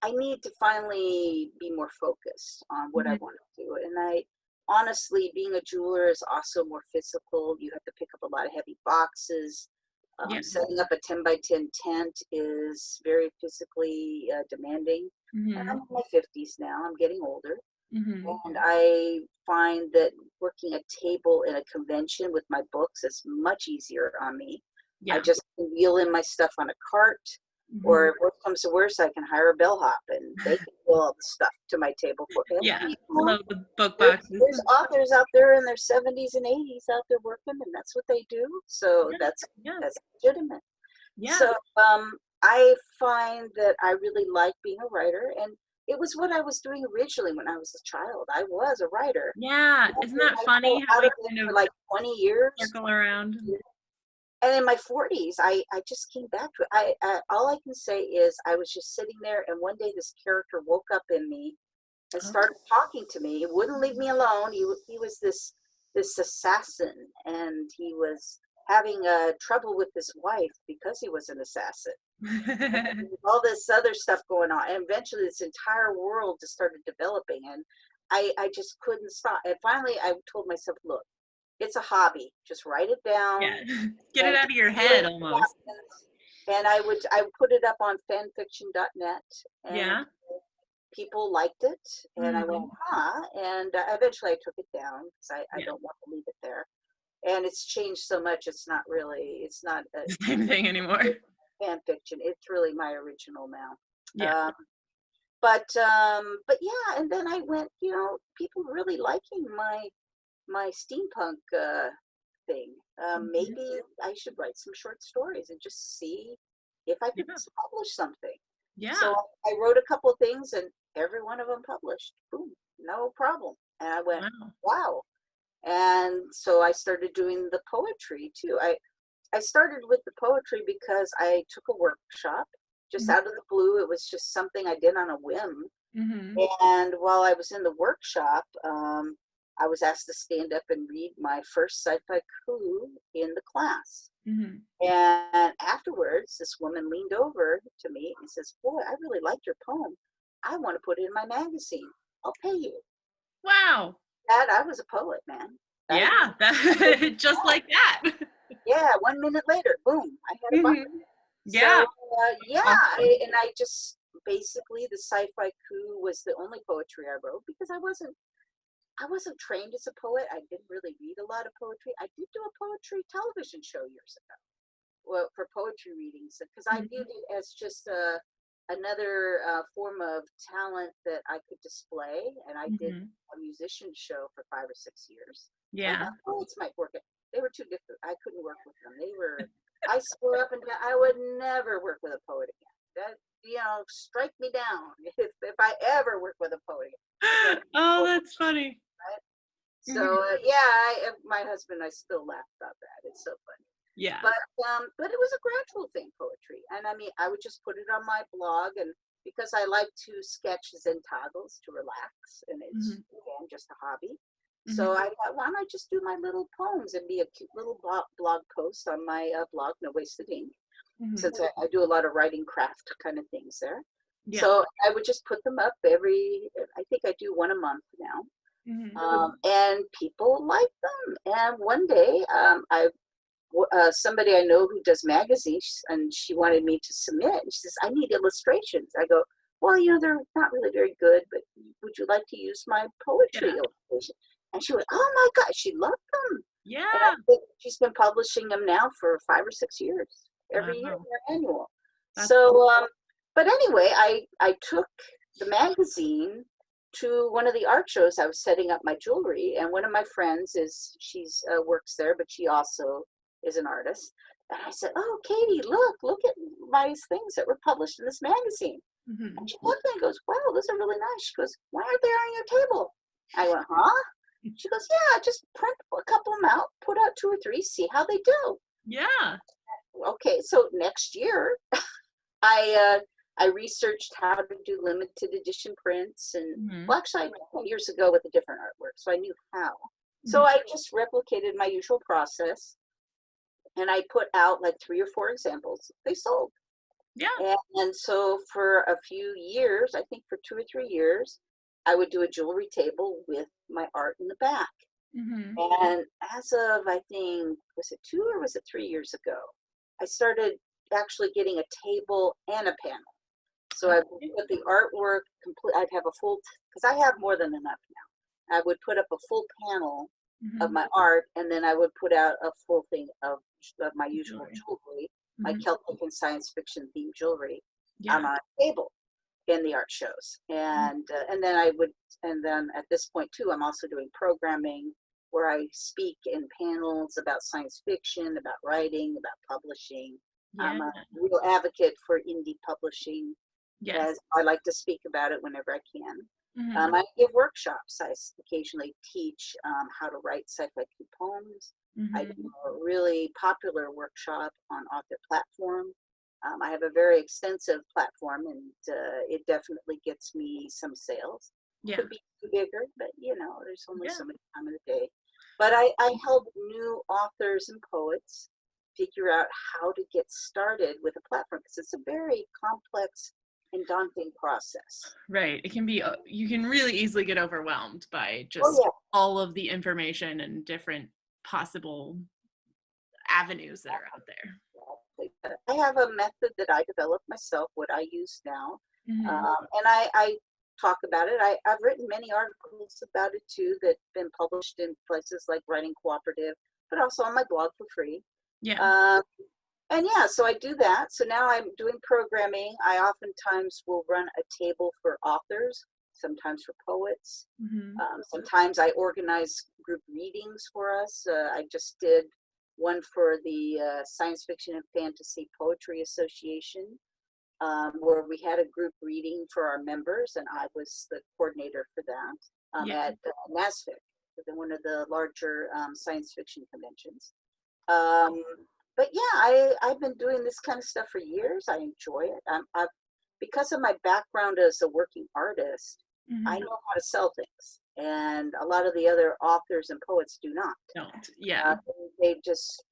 I need to finally be more focused on what I Mhm. want to do. And I honestly, being a jeweler is also more physical. You have to pick up a lot of heavy boxes. Yeah. Setting up a 10 by 10 tent is very physically demanding. And I'm Mhm. in my 50s now. I'm getting older. Mhm. And I find that working a table in a convention with my books is much easier on me. I Yeah. just can wheel in my stuff on a cart, or Mhm. if worst comes to worst, I can hire a bellhop and they can wheel all the stuff to my table for me. Yeah. You know, Load the book boxes. there's authors out there in their 70s and 80s out there working, and that's what they do. So Yeah. Yeah. that's legitimate. Yeah. So I find that I really like being a writer, and it was what I was doing originally when I was a child. I was a writer. Yeah. And Isn't then that I fell funny how out of we it kind for of like 20 years. circle around? And in my 40s, I just came back to it. All I can say is I was just sitting there, and one day this character woke up in me and Oh. started talking to me. He wouldn't leave me alone. He was this assassin, and he was having trouble with his wife because he was an assassin. And there was all this other stuff going on, and eventually this entire world just started developing, and I just couldn't stop. And finally, I told myself, "Look, it's a hobby. Just write it down Yeah. Get it and out of just your see what head almost. happens." And I would put it up on fanfiction.net, and Yeah. people liked it, and I went, Mhm. huh? And eventually I took it down because I Yeah. don't want to leave it there. And it's changed so much. It's not a The same thing anymore. fan fiction. It's really my original now. Yeah. Um, but yeah, and then I went, people really liking my steampunk thing. Mhm. Maybe I should write some short stories and just see if I could Yeah. publish something. So Yeah. I wrote a couple things, and every one of them published. Boom, no problem. And I went, Wow. wow. And so I started doing the poetry too. I started with the poetry because I took a workshop just Mhm. out of the blue. It was just something I did on a whim. Mhm. And while I was in the workshop, I was asked to stand up and read my first sci-fi coup in the class. Mhm. And afterwards, this woman leaned over to me and says, "Boy, I really liked your poem. I want to put it in my magazine. I'll pay you." Wow. That I was a poet, man. I Yeah. That just like that. Yeah, 1 minute later, boom, I had a buck. Mhm. So Yeah. yeah, Awesome. and I just basically the sci-fi coup was the only poetry I wrote because I wasn't trained as a poet. I didn't really read a lot of poetry. I did do a poetry television show years ago, well, for poetry readings, because I Mhm. viewed it as just another form of talent that I could display. And I did Mhm. a musician show for 5 or 6 years, and I Yeah. thought poets might work it. They were too different. I couldn't work with them. I swore up and down, I would never work with a poet again. That, strike me down if I ever work with a poet again. Oh, that's funny. Right? Mhm. So yeah, my husband and I still laugh about that. It's so funny. Yeah. But it was a gradual thing, poetry. And I mean, I would just put it on my blog, and because I like to sketch zentados to relax, and it's Mhm. again just a hobby. So Mhm. I thought, why don't I just do my little poems and be a cute little blog post on my blog, No Wasted Ink, Mhm. since I do a lot of writing craft kind of things there. Yeah. So I would just put them up I think I do one a month now. Mhm. And people like them. And one day, somebody I know who does magazines, and she wanted me to submit. And she says, I need illustrations. I go, well, they're not really very good, but would you like to use my poetry Yeah. illustration? And she went, oh my God, she loved them. And I Yeah. think she's been publishing them now for 5 or 6 years, every year, Wow. they're annual. That's So, but anyway, I took the magazine to one of the art shows. I was setting up my jewelry, and one of my friends she's works there, but she also is an artist. And I said, oh, Katie, look at my things that were published in this magazine. And Mhm. she looked at me and goes, wow, those are really nice. She goes, why aren't they on your table? I went, huh? She goes, yeah, just print a couple of them out, put out 2 or 3, see how they do. Yeah. Okay, so next year, I I researched how to do limited edition prints, and Mhm. well, actually, I did it years ago with a different artwork, so I knew how. So Mhm. I just replicated my usual process, and I put out like 3 or 4 examples. They sold. Yeah. And so for a few years, I think for 2 or 3 years, I would do a jewelry table with my art in the back. Mhm. And as of, I think, was it 2 or was it 3 years ago, I started actually getting a table and a panel. So I would Okay. put the artwork complete. I'd have a full, because I have more than enough now. I would put up a full panel of Mhm. my art, and then I would put out a full thing of my usual Jewelry. jewelry, my Mhm. Celtic and science fiction themed jewelry, Yeah. on a table in the art shows. Mhm. And then I would, and then at this point too, I'm also doing programming where I speak in panels about science fiction, about writing, about publishing. Yeah. I'm a real advocate for indie publishing, Yes. as I like to speak about it whenever I can. Mhm. I give workshops. Occasionally teach how to write sci-fi poems. I do Mhm. a really popular workshop on author platform. I have a very extensive platform, and it definitely gets me some sales. Yeah. Could be bigger, but there's only Yeah. so much time in the day. But I help new authors and poets figure out how to get started with a platform, because it's a very complex and daunting process. Right. It can be, you can really easily get overwhelmed by Oh just yeah. all of the information and different possible avenues that are out there. I have a method that I developed myself, what I use now, Mhm. and I talk about it. I've written many articles about it too that have been published in places like Writing Cooperative, but also on my blog for free. Yeah. Um, and yeah, so I do that. So now I'm doing programming. I oftentimes will run a table for authors, sometimes for poets. Mhm. Sometimes I organize group readings for us. I just did one for the Science Fiction and Fantasy Poetry Association, where we had a group reading for our members, and I was the coordinator for that Yeah. at NASFIC, one of the larger science fiction conventions. Um, but yeah, I've been doing this kind of stuff for years. I enjoy it. Because of my background as a working artist, I Mhm. know how to sell things, and a lot of the other authors and poets do not. Don't. Yeah. Uh, they just,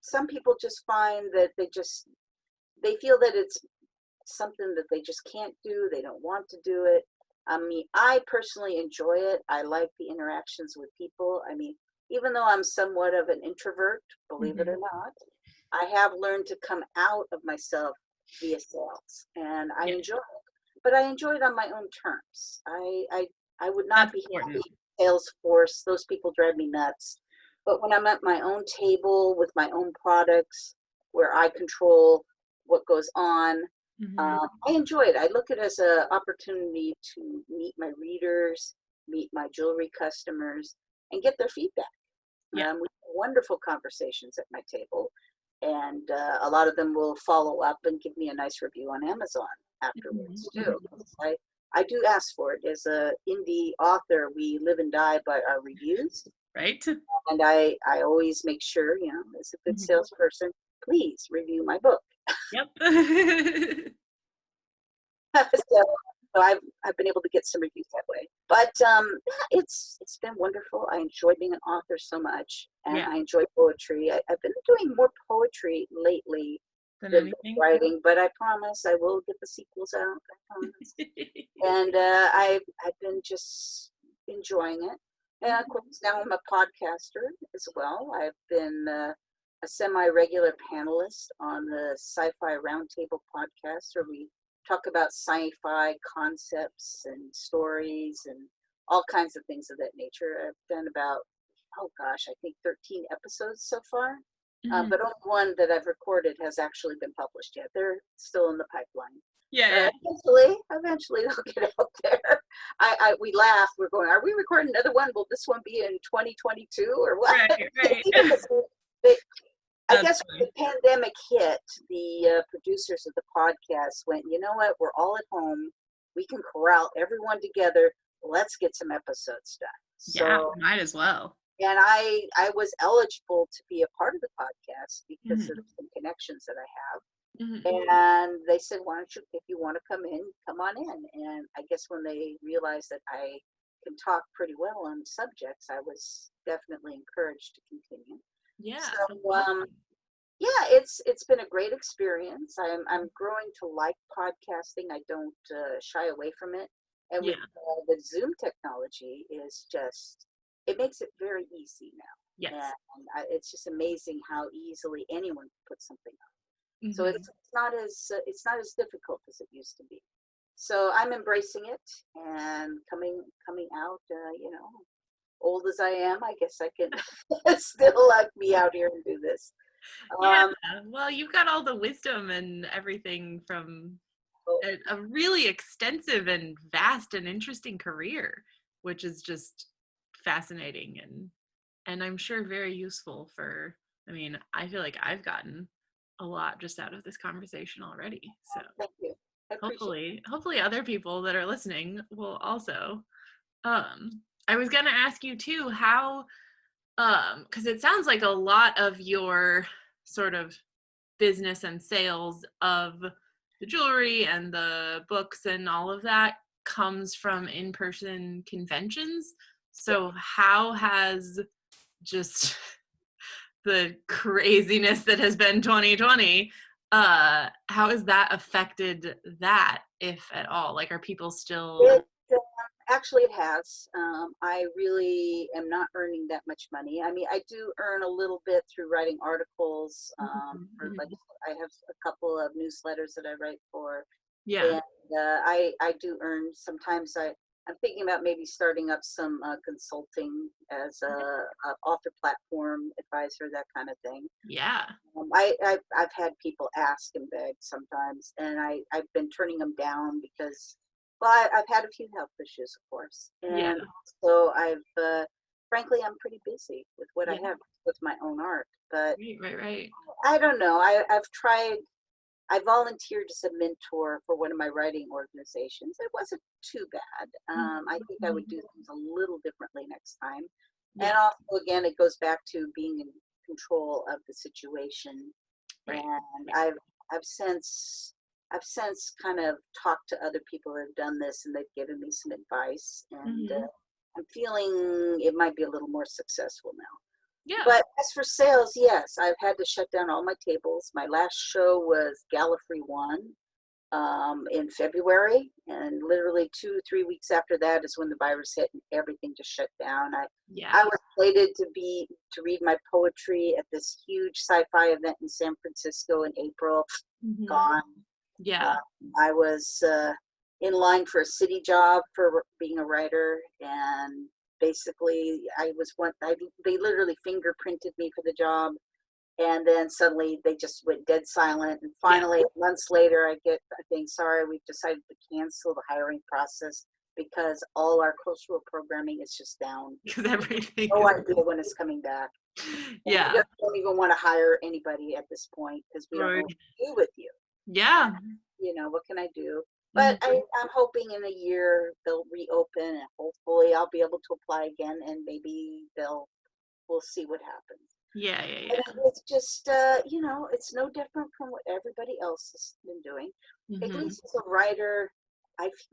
some people just find that they feel that it's something that they just can't do. They don't want to do it. I mean, I personally enjoy it. I like the interactions with people. I mean, even though I'm somewhat of an introvert, believe it or Mhm. not, I have learned to come out of myself via sales, and I Yeah. enjoy it. But I enjoy it on my own terms. I would not That's be important. happy in Salesforce. Those people drive me nuts. But when I'm at my own table with my own products, where I control what goes on, Mhm. I enjoy it. I look at it as an opportunity to meet my readers, meet my jewelry customers, and get their feedback. Yeah. We wonderful conversations at my table. And a lot of them will follow up and give me a nice review on Amazon Mhm, afterwards too. mhm. I do ask for it. As a indie author, we live and die by our reviews. Right? And I always make sure, as a good Mhm. salesperson, please review my book. Yep. So I've been able to get some reviews that way. But yeah, it's been wonderful. I enjoy being an author so much, and Yeah, I enjoy poetry. I've been doing more poetry lately than than anything. writing, but I promise I will get the sequels out. I promise. And I've been just enjoying it. And of course, now I'm a podcaster as well. I've been a semi-regular panelist on the Sci-Fi Roundtable podcast, where we talk about sci-fi concepts and stories and all kinds of things of that nature. I've done about, oh gosh, I think 13 episodes so far. Mhm. But only one that I've recorded has actually been published yet. They're still in the pipeline. Yeah, yeah. Eventually they'll get out there. We laugh. We're going, are we recording another one? Will this one be in 2022 or what? Right, right. Because they, I That's guess when funny. the pandemic hit, the producers of the podcast went, you know what? We're all at home. We can corral everyone together. Let's get some episodes done. Yeah, So, might as well. and I was eligible to be a part of the podcast because of Mhm, some connections that I have. mhm. And they said, why don't you, if you want to come in, come on in. And I guess when they realized that I can talk pretty well on subjects, I was definitely encouraged to continue. Yeah, that's So awesome. yeah, it's been a great experience. I'm growing to like podcasting. I don't shy away from it. And with Yeah, the Zoom technology is just, it makes it very easy now. yes. And it's just amazing how easily anyone can put something up. So Mhm. it's not as difficult as it used to be. So I'm embracing it and coming out. Old as I am, I guess I can still be out here and do this. Yeah, Um, well, you've got all the wisdom and everything from so a really extensive and vast and interesting career, which is just fascinating and I'm sure very useful for, I mean, I feel like I've gotten a lot just out of this conversation already. So thank you. I appreciate hopefully other people that are listening will also. I was gonna ask you too, how because it sounds like a lot of your sort of business and sales of the jewelry and the books and all of that comes from in-person conventions. it. So how has just the craziness that has been 2020, how has that affected that, if at all? Like, are people still? It actually it has. I really am not earning that much money. I mean, I do earn a little bit through writing articles. Mhm, For like mhm. I have a couple of newsletters that I write for, Yeah, and I do earn. Sometimes I'm thinking about maybe starting up some consulting as a author platform advisor, that kind of thing. yeah, I've had people ask and beg sometimes, and I've been turning them down because, well, I've had a few health issues, of course, yeah, and so frankly, I'm pretty busy with what I yeah. have with my own art. But Right, right, right. I don't know. I've tried. I volunteered as a mentor for one of my writing organizations. It wasn't too bad. Mhm, I think I would mhm. do things a little differently next time. And Yeah, also, again, it goes back to being in control of the situation. right, And right. I've since kind of talked to other people that have done this, and they've given me some advice. And Mhm. I'm feeling it might be a little more successful now. Yeah. But as for sales, yes, I've had to shut down all my tables. My last show was Gallifrey One in February, and literally 2 3 weeks after that is when the virus hit and everything just shut down. I Yeah. was slated to read my poetry at this huge sci-fi event in San Francisco in April. Mhm. Gone. Uh, Yeah. I was in line for a city job for being a writer, and basically they literally fingerprinted me for the job, and then suddenly they just went dead silent. And Yeah. finally, months later, I get a thing, sorry, we've decided to cancel the hiring process. because all our cultural programming is just down. Because everything No is. idea when it's coming back. And we Yeah. just don't even want to hire anybody at this point because we don't know Lord. what to do with you. Yeah. What can I do? But Mhm. I'm hoping in a year they'll reopen and hopefully I'll be able to apply again and maybe we'll see what happens. Yeah, yeah, And yeah. it's just, it's no different from what everybody else has been doing. At Mhm. least as a writer,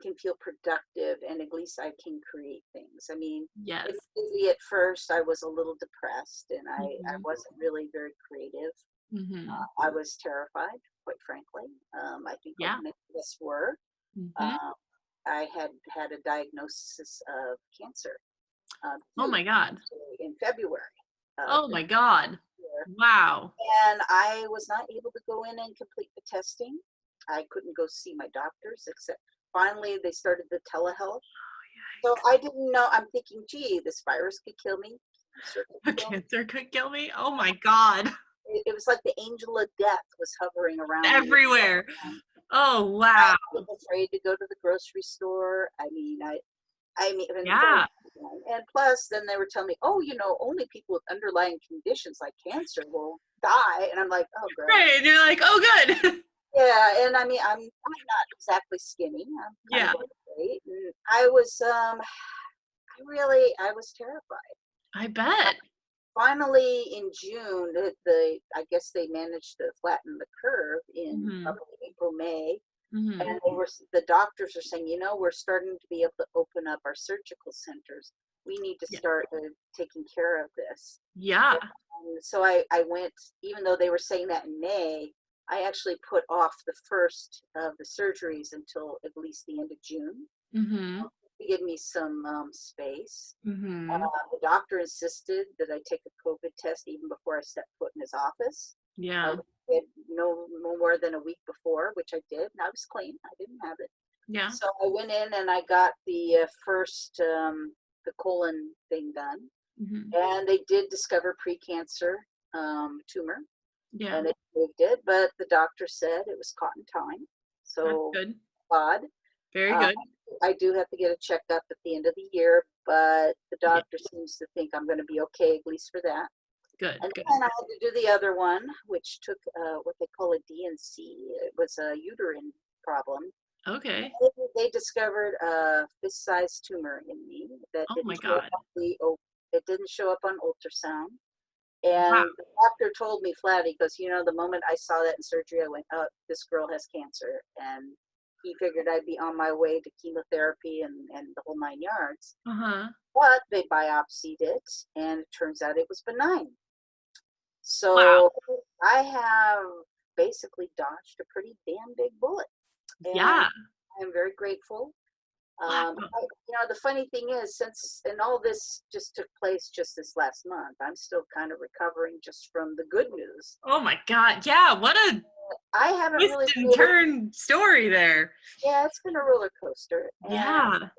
can feel productive and at least I can create things. I mean, Yes. admittedly, at first I was a little depressed and I Mhm. wasn't really very creative. Mhm. I was terrified, quite frankly. I think like Yeah. many of us were. Mhm. Um, I had a diagnosis of cancer, Oh too, my God. actually, in February of Oh this my God. year. Wow. And I was not able to go in and complete the testing. I couldn't go see my doctors except finally they started the telehealth. So I didn't know. I'm thinking, gee, this virus could kill me. Cancer could A kill me. cancer could kill me? Oh my God. It was like the angel of death was hovering around me. Everywhere. Oh I wow. was afraid to go to the grocery store. I mean, and very, Yeah. and plus, then they were telling me, oh, only people with underlying conditions like cancer will die. And I'm like, oh, great. Right. And you're like, oh good. Yeah, and I mean, I'm not exactly skinny. I'm kind of Yeah. overweight, and I was terrified. I bet. Finally, in June, the I guess they managed to flatten the curve in Mhm. probably April, May, Mhm. and the doctors are saying, we're starting to be able to open up our surgical centers. We need to Yeah. start taking care of this. Yeah. So I went, even though they were saying that in May, I actually put off the first of the surgeries until at least the end of June Mhm. to give me some space. Mhm. The doctor insisted that I take a COVID test even before I stepped foot in his office. I Yeah. did no more than a week before, which I did, and I was clean. I didn't have it. Yeah. So I went in and I got the first the colon thing done, Mhm. and they did discover precancer tumor, Yeah. and it moved it, but the doctor said it was caught in time. That's So good. odd. Very Uh, good. I do have to get a checkup at the end of the year, but the Yeah. doctor seems to think I'm going to be okay, at least for that. Good. And Good. then I had to do the other one, which took what they call a DNC. It was a uterine problem. Okay. They discovered a fist-sized tumor in me that Oh didn't my show up God. on it didn't show up on ultrasound. Wow. And the doctor told me flat, he goes, the moment I saw that in surgery, I went, oh, this girl has cancer. And he figured I'd be on my way to chemotherapy and the whole 9 yards. Uh-huh. But they biopsied it, and it turns out it was benign. Wow. So I have basically dodged a pretty damn big bullet. And Yeah. I'm very grateful. Wow. The funny thing is, and all this just took place just this last month, I'm still kind of recovering just from the good news. Oh my God. Yeah. What a I haven't twist really and been able, turn story there. yeah, it's been a roller coaster, and Yeah.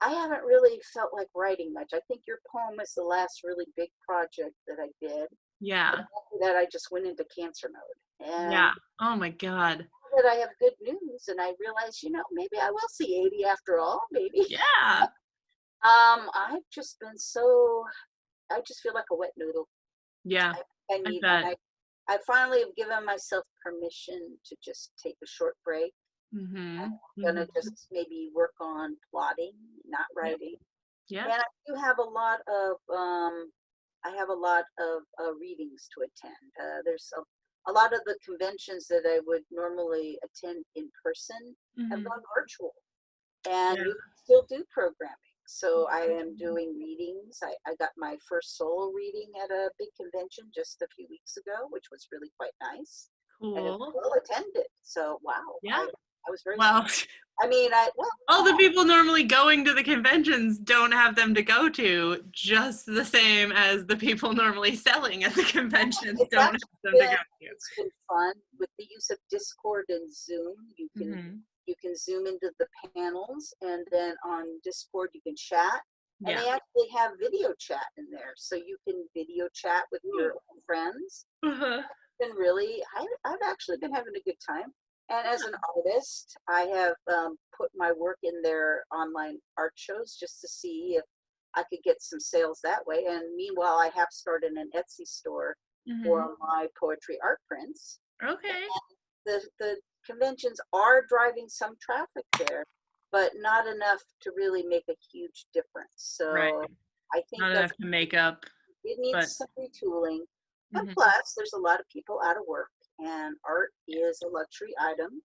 I haven't really felt like writing much. I think your poem is the last really big project that I did. And Yeah. after that, I just went into cancer mode. And Yeah. Oh my God. now that I have good news, and I realize, maybe I will see 80 after all, maybe. Yeah. I've just been so, I just feel like a wet noodle. Yeah. I I need, and bet. I finally have given myself permission to just take a short break. Mhm. I'm gonna Mhm. just maybe work on plotting, not Yeah. writing. Yeah. And I do have a lot of readings to attend. There's a lot of the conventions that I would normally attend in person have Mhm. gone virtual, and Yeah. you can still do programming. So I am doing readings. I got my first solo reading at a big convention just a few weeks ago, which was really quite nice, and it was Cool. well attended. So wow, Yeah. I was very Well, surprised. I mean, I well, all the no, people normally going to the conventions don't have them to go to, just the same as the people normally selling at the conventions it's don't have actually them to go been to. it's been fun with the use of Discord and Zoom. Mhm. You can zoom into the panels, and then on Discord you can chat, and Yeah. they actually have video chat in there, so you can video chat with your Ooh. friends. Uh-huh. Been really, I've actually been having a good time. And as an artist, I have put my work in their online art shows just to see if I could get some sales that way. And meanwhile, I have started an Etsy store Mhm. for my poetry art prints. Okay. The conventions are driving some traffic there, but not enough to really make a huge difference. Right. So I think Not that's enough to make up, it needs but some retooling. And mhm. plus, there's a lot of people out of work, and art is a luxury item.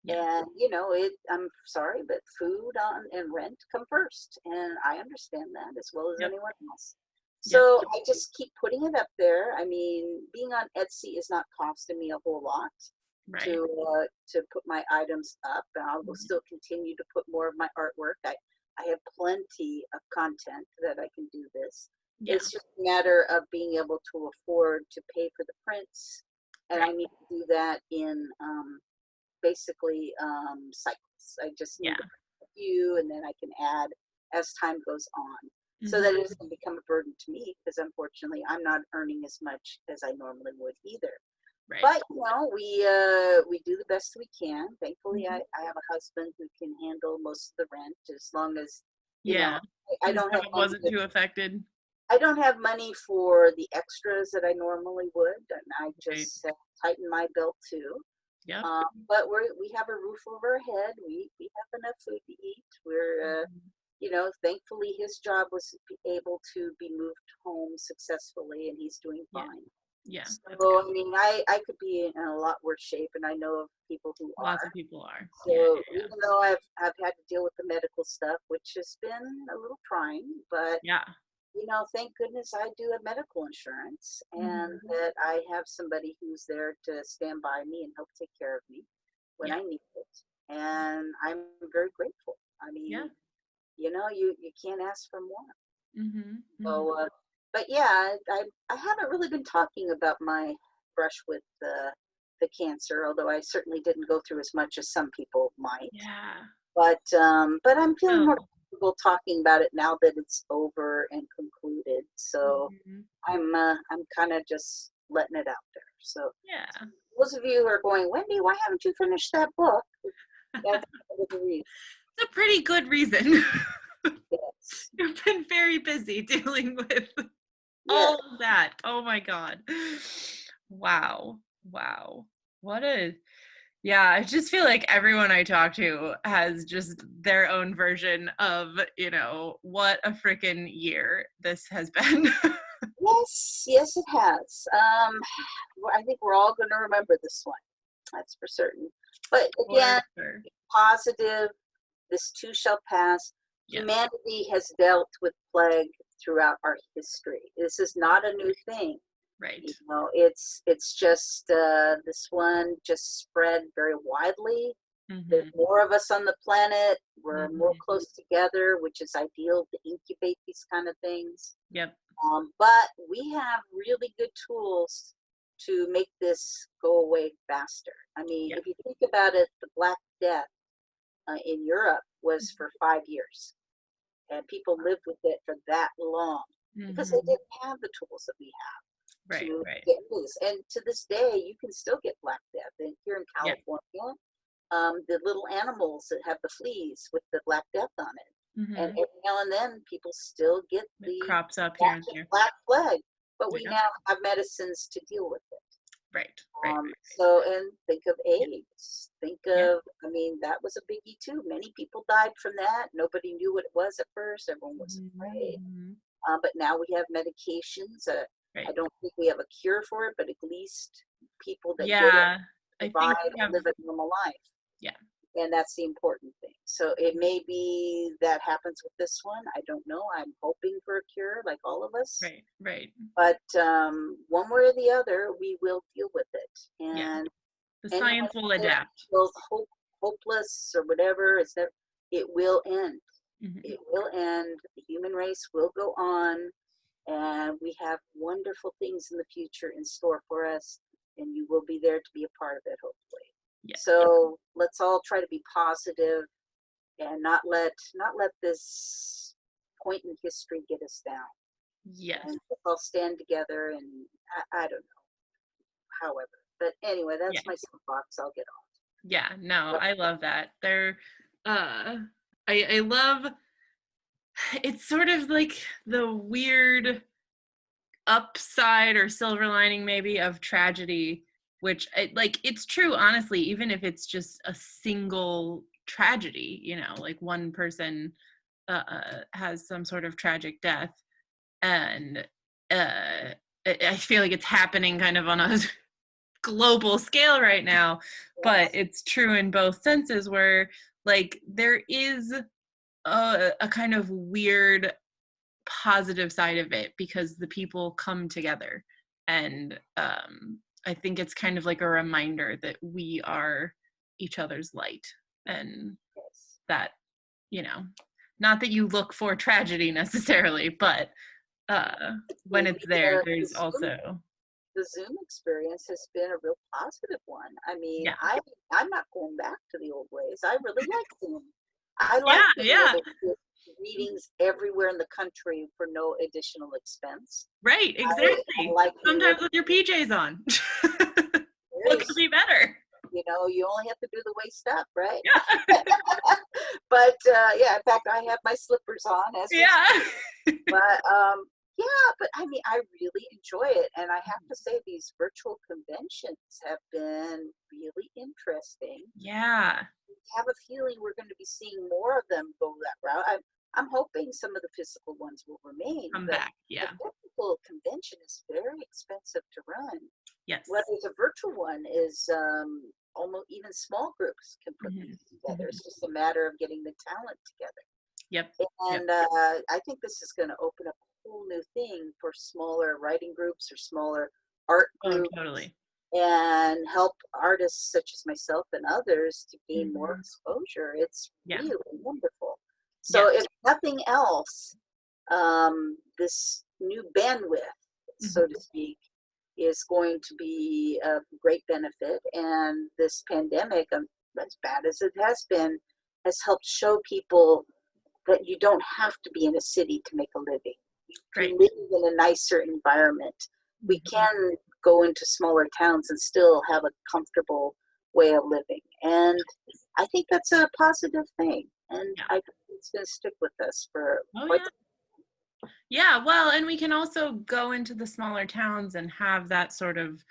Yeah. And I'm sorry, but food on and rent come first, and I understand that as well as Yep. anyone else. Yep. So I just keep putting it up there. I mean, being on Etsy is not costing me a whole lot Right. to put my items up. And I will Mhm. still continue to put more of my artwork. I have plenty of content that I can do this. Yeah. It's just a matter of being able to afford to pay for the prints, and I Right. need to do that in basically cycles. I just need Yeah. to print a few, and then I can add as time goes on, so that Mhm. it doesn't become a burden to me. Because unfortunately, I'm not earning as much as I normally would either. Right. But we do the best we can. Thankfully, Mhm. I have a husband who can handle most of the rent as long as you know Yeah. I His don't have job money. wasn't too affected. I don't have money for the extras that I normally would, and I Right. just tighten my belt too. Yep. But we have a roof over our head. We have enough food to eat. We're Mhm. thankfully his job was able to be moved home successfully, and he's doing Yeah. fine. Yeah. That's So good. I mean, I could be in a lot worse shape, and I know of people who Lots are. of people are. Yeah. So Yeah. even though I've had to deal with the medical stuff, which has been a little trying, but Yeah. thank goodness I do have medical insurance, and Mhm. that I have somebody who's there to stand by me and help take care of me when Yeah. I need it. And I'm very grateful. I Yeah. mean, you can't ask for more. Mhm. Mhm. So, but yeah, I haven't really been talking about my brush with the cancer, although I certainly didn't go through as much as some people might. Yeah. But I'm feeling more Oh. comfortable talking about it now that it's over and concluded. So Mhm. I'm kind of just letting it out there. So Yeah. those of you who are going, Wendy, why haven't you finished that book? That's the reason. It's a pretty good reason. Yes. You've been very busy dealing with Yes. all of that. Oh my God. Wow. Wow. What a, yeah, I just feel like everyone I talk to has just their own version of, what a freaking year this has been. Yes, yes, it has. I think we're all going to remember this one. That's for certain. But For again, sure. positive. This too shall pass. Yep. Humanity has dealt with plague throughout our history. This is not a new thing. Right. It's just this one just spread very widely. There's Mm-hmm. more of us on the planet. We're more Mm-hmm. close together, which is ideal to incubate these kind of things. Yep. But we have really good tools to make this go away faster. I mean, Yep. if you think about it, the Black Death in Europe was for 5 years, and people lived with it for that long because they Mm-hmm. didn't have the tools that we have Right. to Right. get loose. And to this day, you can still get Black Death. And here in Yep. California, the little animals that have the fleas with the Black Death on it. And Mm-hmm. every now and then, people still get It the crops up here and batch of there. Black Plague, but we Yeah. now have medicines to deal with it. Right. Right. Right. And think of Yeah. AIDS. Yeah. I mean, that was a biggie too. Many people died from that. Nobody knew what it was at first. Everyone was afraid. Mm-hmm. But now we have medications. I Right. don't think we have a cure for it, but at least people that get it Yeah. I think survive we and have, live a normal life. yeah. And that's the important thing. So it may be that happens with this one. I don't know. I'm hoping for a cure, like all of us. Right. Right. But one way or the other, we will deal with it. Yeah. And The anyone science will out there adapt. who feels hopeless or whatever, it will end. Mm-hmm. It will end. The human race will go on, and we have wonderful things in the future in store for us, and you will be there to be a part of it, hopefully. Yeah. So let's all try to be positive and not let this point in history get us down. Yes. And let's all stand together. And I don't know, however. But anyway, Yeah. that's my soapbox. I'll get off. Yeah, no, I love that. They're uh I love, it's sort of like the weird upside or silver lining maybe of tragedy, which like it's true honestly, even if it's just a single tragedy, you know, like one person has some sort of tragic death, and I feel like it's happening kind of on a global scale right now, but Yes. it's true in both senses where like there is a kind of weird positive side of it because the people come together, and I think it's kind of like a reminder that we are each other's light, and Yes. that, you know, not that you look for tragedy necessarily, but when it's there, The there's Zoom also, the Zoom experience has been a real positive one. I mean, yeah, I'm not going back to the old ways. I really like Zoom. I like yeah, being yeah, able to get readings everywhere in the country for no additional expense. right, I exactly. like being Sometimes able with your PJs on. What could to, be better? you only have to do the waist up, right? Yeah. But yeah, in fact, I have my slippers on as we Yeah. But yeah, but I mean, I really enjoy it, and I have to say, these virtual conventions have been really interesting. Yeah. I have a feeling we're going to be seeing more of them go that route. I'm hoping some of the physical ones will remain, Come but back. a Yeah. physical convention is very expensive to run. Yes. Whereas a virtual one is almost even small groups can put Hmm. these together. Hmm. It's just a matter of getting the talent together. Yep. Yep. And I think this is going to open up a whole new thing for smaller writing groups or smaller art Oh, groups, totally. and help artists such as myself and others to gain more Hmm. exposure. It's Yeah. really wonderful. So, Yes. if nothing else, this new bandwidth, so to Hmm. speak, is going to be a great benefit. And this pandemic, as bad as it has helped show people that you don't have to be in a city to make a living. You can Right. live in a nicer environment. We Hmm. can go into smaller towns and still have a comfortable way of living. And I think that's a positive thing. And Yeah. I think it's going to stick with us for Oh, quite yeah. some Yeah. Well, and we can also go into the smaller towns and have that sort of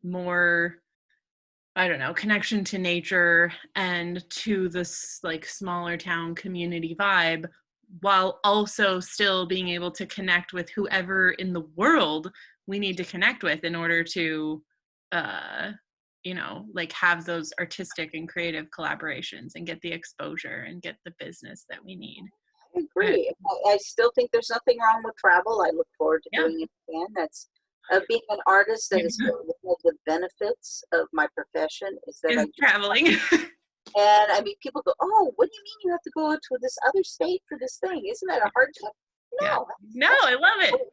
more, I don't know, connection to nature and to this like smaller town community vibe, while also still being able to connect with whoever in the world we need to connect with in order to, uh, you know, like have those artistic and creative collaborations and get the exposure and get the business that we need. I Uh, agree. I still think there's nothing wrong with travel. I look forward to yeah. doing it again. That's being an artist. That is one of the benefits of my profession is that I Is do. traveling. And I mean, people go, "Oh, what do you mean you have to go to this other state for this thing? Isn't that a hardship?" Yeah. No, No, that's I love it.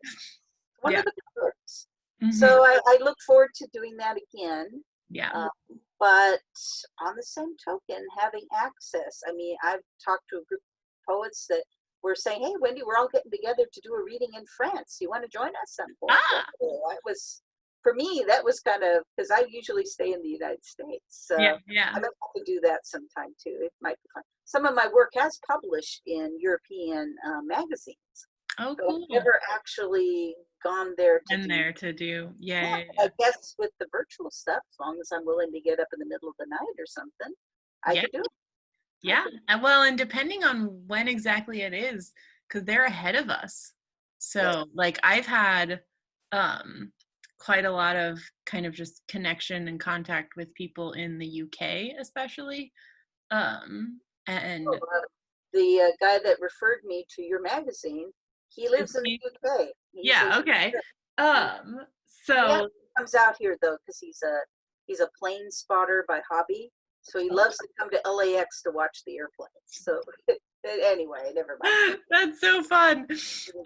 one Yeah. of the perks. Hmm. So I look forward to doing that again. Yeah. Uh, but on the same token, having access. I mean, I've talked to a group of poets that were saying, "Hey, Wendy, we're all getting together to do a reading in France. You want to join us?" I'm going, "Whoa!" Ah. That was for me. That was kind of because I usually stay in the United States. Yeah. Yeah. I might have to do that sometime too. It might be fun. Some of my work has published in European magazines, Oh, but I've cool. never actually gone there to And do. there to do. Yeah, Yeah, yeah, I yeah. guess with the virtual stuff, as long as I'm willing to get up in the middle of the night or something, I Yeah. could do it. I Yeah. could. And well, and depending on when exactly it is, because they're ahead of us. Yes. So like I've had um quite a lot of kind of just connection and contact with people in the UK especially. Oh, And the guy that referred me to your magazine, he is lives in the he, UK. He's a yeah, okay. he, he So actually comes out here though because he's a plane spotter by hobby. So he loves to come to LAX to watch the airplanes. So anyway, never mind. that's so fun.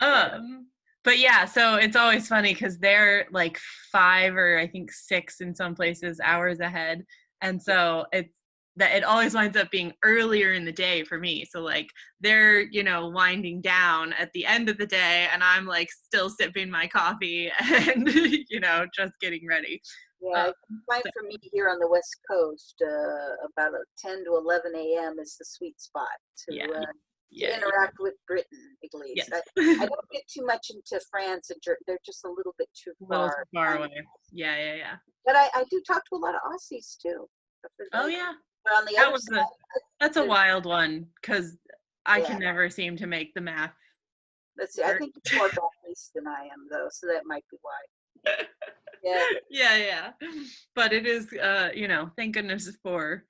Um, but yeah, so it's always funny because they're like 5 or I think 6 in some places hours ahead, and so it's that it always winds up being earlier in the day for me. So like they're, you know, winding down at the end of the day, and I'm like still sipping my coffee and you know just getting ready. Yeah, fine So, for me here on the West Coast. About 10 to 11 a.m. is the sweet spot yeah, to yeah, interact with Britain, at least. yes. I don't get too much into France and they're just a little bit too A little too far. far away. Yeah, yeah, yeah. But I do talk to a lot of Aussies too. Oh yeah, They're on the that other was the side. that's a They're, wild one because I yeah, can never seem to make the math let's see. I work. think you're more back east than I am, though, so that might be why. Yeah, Yeah, yeah. But it is thank goodness for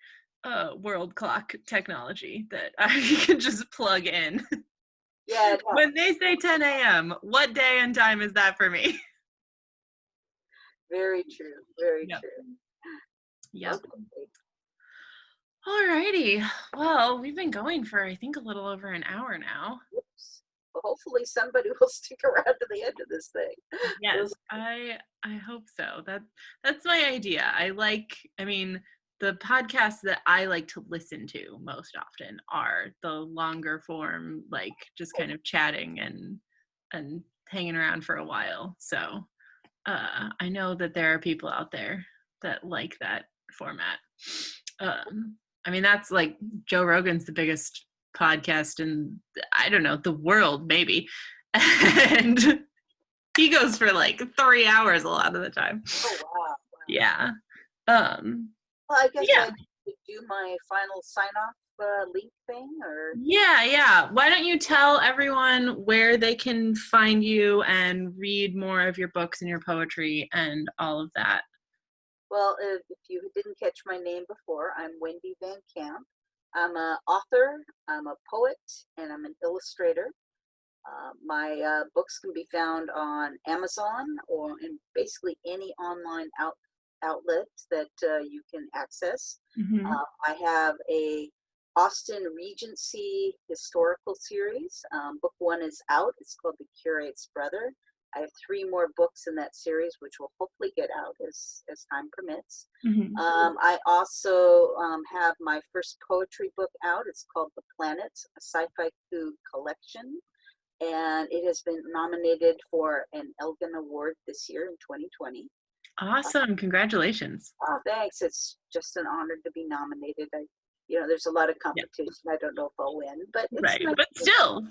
world clock technology that I can just plug in. yeah, it When helps. they say 10 a.m., what day and time is that for me? Very true. Very Yep. true. Yep. Okay. Alrighty. Well, we've been going for I think a little over an hour now. Oops. Well, hopefully somebody will stick around to the end of this thing. Yes, I hope so. That's my idea. I mean, the podcasts that I like to listen to most often are the longer form, like just kind of chatting and hanging around for a while. So I know that there are people out there that like that format. I mean, that's like Joe Rogan's the biggest podcast in, I don't know, the world maybe. And he goes for like 3 hours a lot of the time. Oh, wow. Wow. Yeah. Um, Well, I guess yeah. I could do my final sign off link thing or. Yeah, yeah. Why don't you tell everyone where they can find you and read more of your books and your poetry and all of that? Well, if you didn't catch my name before, I'm Wendy Van Camp. I'm an author, I'm a poet, and I'm an illustrator. My books can be found on Amazon or in basically any online outlet that you can access. Mm-hmm. I have a Austin Regency historical series. Book one is out. It's called The Curate's Brother. I have three more books in that series, which will hopefully get out as time permits. Mm-hmm. I also have my first poetry book out. It's called The Planets, a sci-fi food collection, and it has been nominated for an Elgin Award this year in 2020. Awesome. Congratulations. Oh, thanks. It's just an honor to be nominated. There's a lot of Yeah. competition. I don't know if I'll win, but it's Right. But still.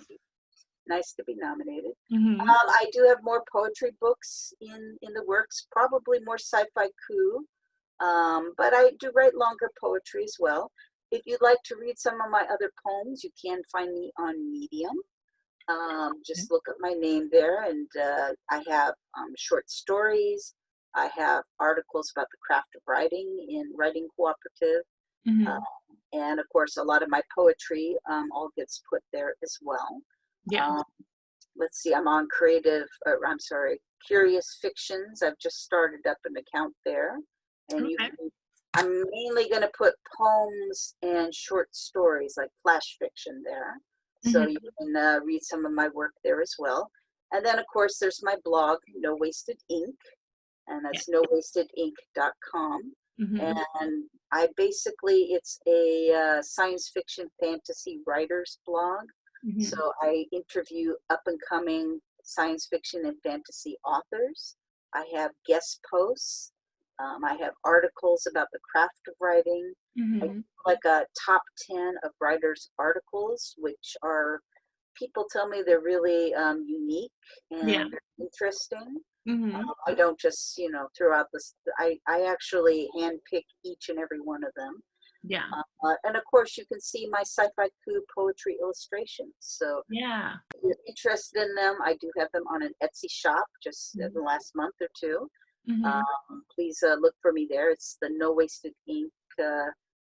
nice to be nominated. Mm-hmm. I do have more poetry books in the works, probably more sci-fi coup, but I do write longer poetry as well. If you'd like to read some of my other poems, you can find me on Medium. Just look up my name there, and I have short stories. I have articles about the craft of writing in Writing Cooperative, uh, Mm-hmm. and of course, a lot of my poetry all gets put there as well. Yeah. Um, let's see, I'm sorry, Curious Fictions. I've just started up an account there, and Okay. I'm mainly going to put poems and short stories like flash fiction there. So you Mm-hmm. can read some of my work there as well. And then, of course, there's my blog, No Wasted Ink, and Yeah. that's nowastedink.com. Mm-hmm. And it's a science fiction fantasy writers blog. Mm-hmm. So I interview up and coming science fiction and fantasy authors. I have guest posts. I have articles about the craft of writing. I do Mm-hmm. like a top 10 of writers' articles, which are people tell me they're really unique Yeah. and interesting. Mm-hmm. I don't just, throughout this, I actually handpick each and every one of them. Yeah. And of course, you can see my sci-fi coup poetry illustrations. So Yeah. if you're interested in them, I do have them on an Etsy shop just in the last month or two. Mm-hmm. Please look for me there. It's the No Wasted Ink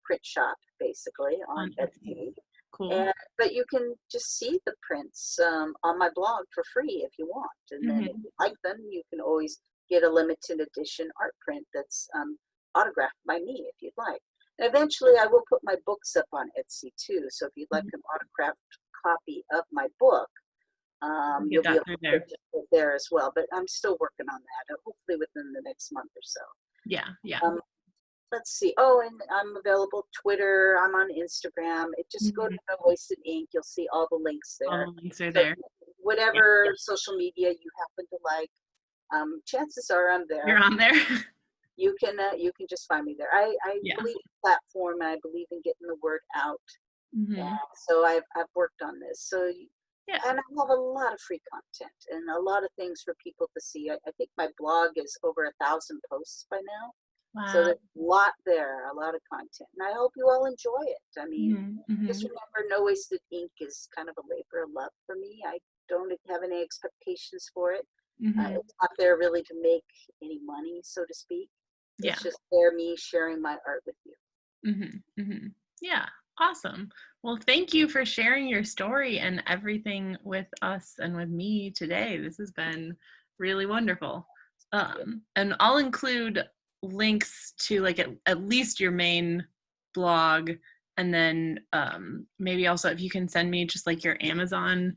print shop, basically, on On Etsy. Etsy. Cool. And but you can just see the prints on my blog for free if you want. And then if Mm-hmm. you like them, you can always get a limited edition art print that's autographed by me if you'd like. And eventually, I will put my books up on Etsy too. So if you'd like an autographed copy of my book, Get you'll be that able through to there. purchase it there as well. But I'm still working on that, hopefully within the next month or so. Yeah. Yeah. Um, let's see. Oh, and I'm available Twitter. I'm on Instagram. Just go to Mm-hmm. No Wasted Ink. You'll see all the links All there. the links are So there. Yeah. whatever social media you happen to like, chances are I'm there. You're on there. you can just find me there. I Yeah. believe in platform, and I believe in getting the word out. And Hmm. so I've worked on this. Yeah. And I have a lot of free content and a lot of things for people to see. I think my blog is over 1,000 posts by now. So Wow. there's a lot there, a lot of content. And I hope you all enjoy it. I mean, Hmm. just Hmm. remember, No Wasted Ink is kind of a labor of love for me. I don't have any expectations for it. Hmm. It's not there really to make any money, so to speak. Yeah. It's just there me sharing my art with you. Hmm. Hmm. Yeah. Awesome. Well, thank you for sharing your story and everything with us and with me today. This has been really wonderful. And I'll include links to like at least your main blog, and then maybe also if you can send me just like your Amazon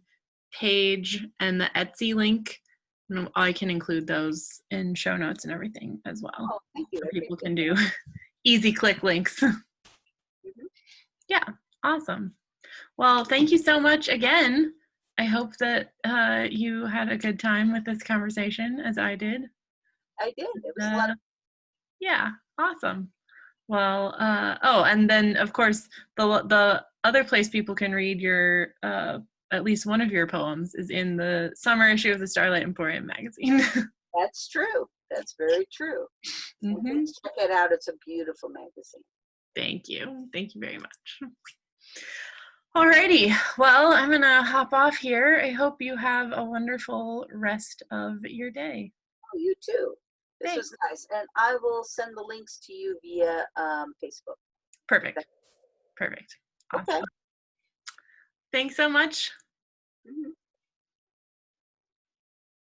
page and the Etsy link, I can include those in show notes and everything as well, Oh, thank you. so I people appreciate can do that. easy click links. Mhm. Yeah, awesome. Well, thank you so much again. I hope that you had a good time with this conversation as I did. I did. It was a lot Uh, of yeah, awesome. Well, oh, and then of course the other place people can read your at least one of your poems is in the summer issue of the Starlight Emporium magazine. That's true. That's very true. And Hmm. please check it out. It's a beautiful magazine. Thank you. Thank you very much. Alrighty. Well, I'm gonna hop off here. I hope you have a wonderful rest of your day. Oh, you too. This Thanks. was nice. And I will send the links to you via Facebook. Perfect. Perfect. Okay. Awesome. Thanks so much.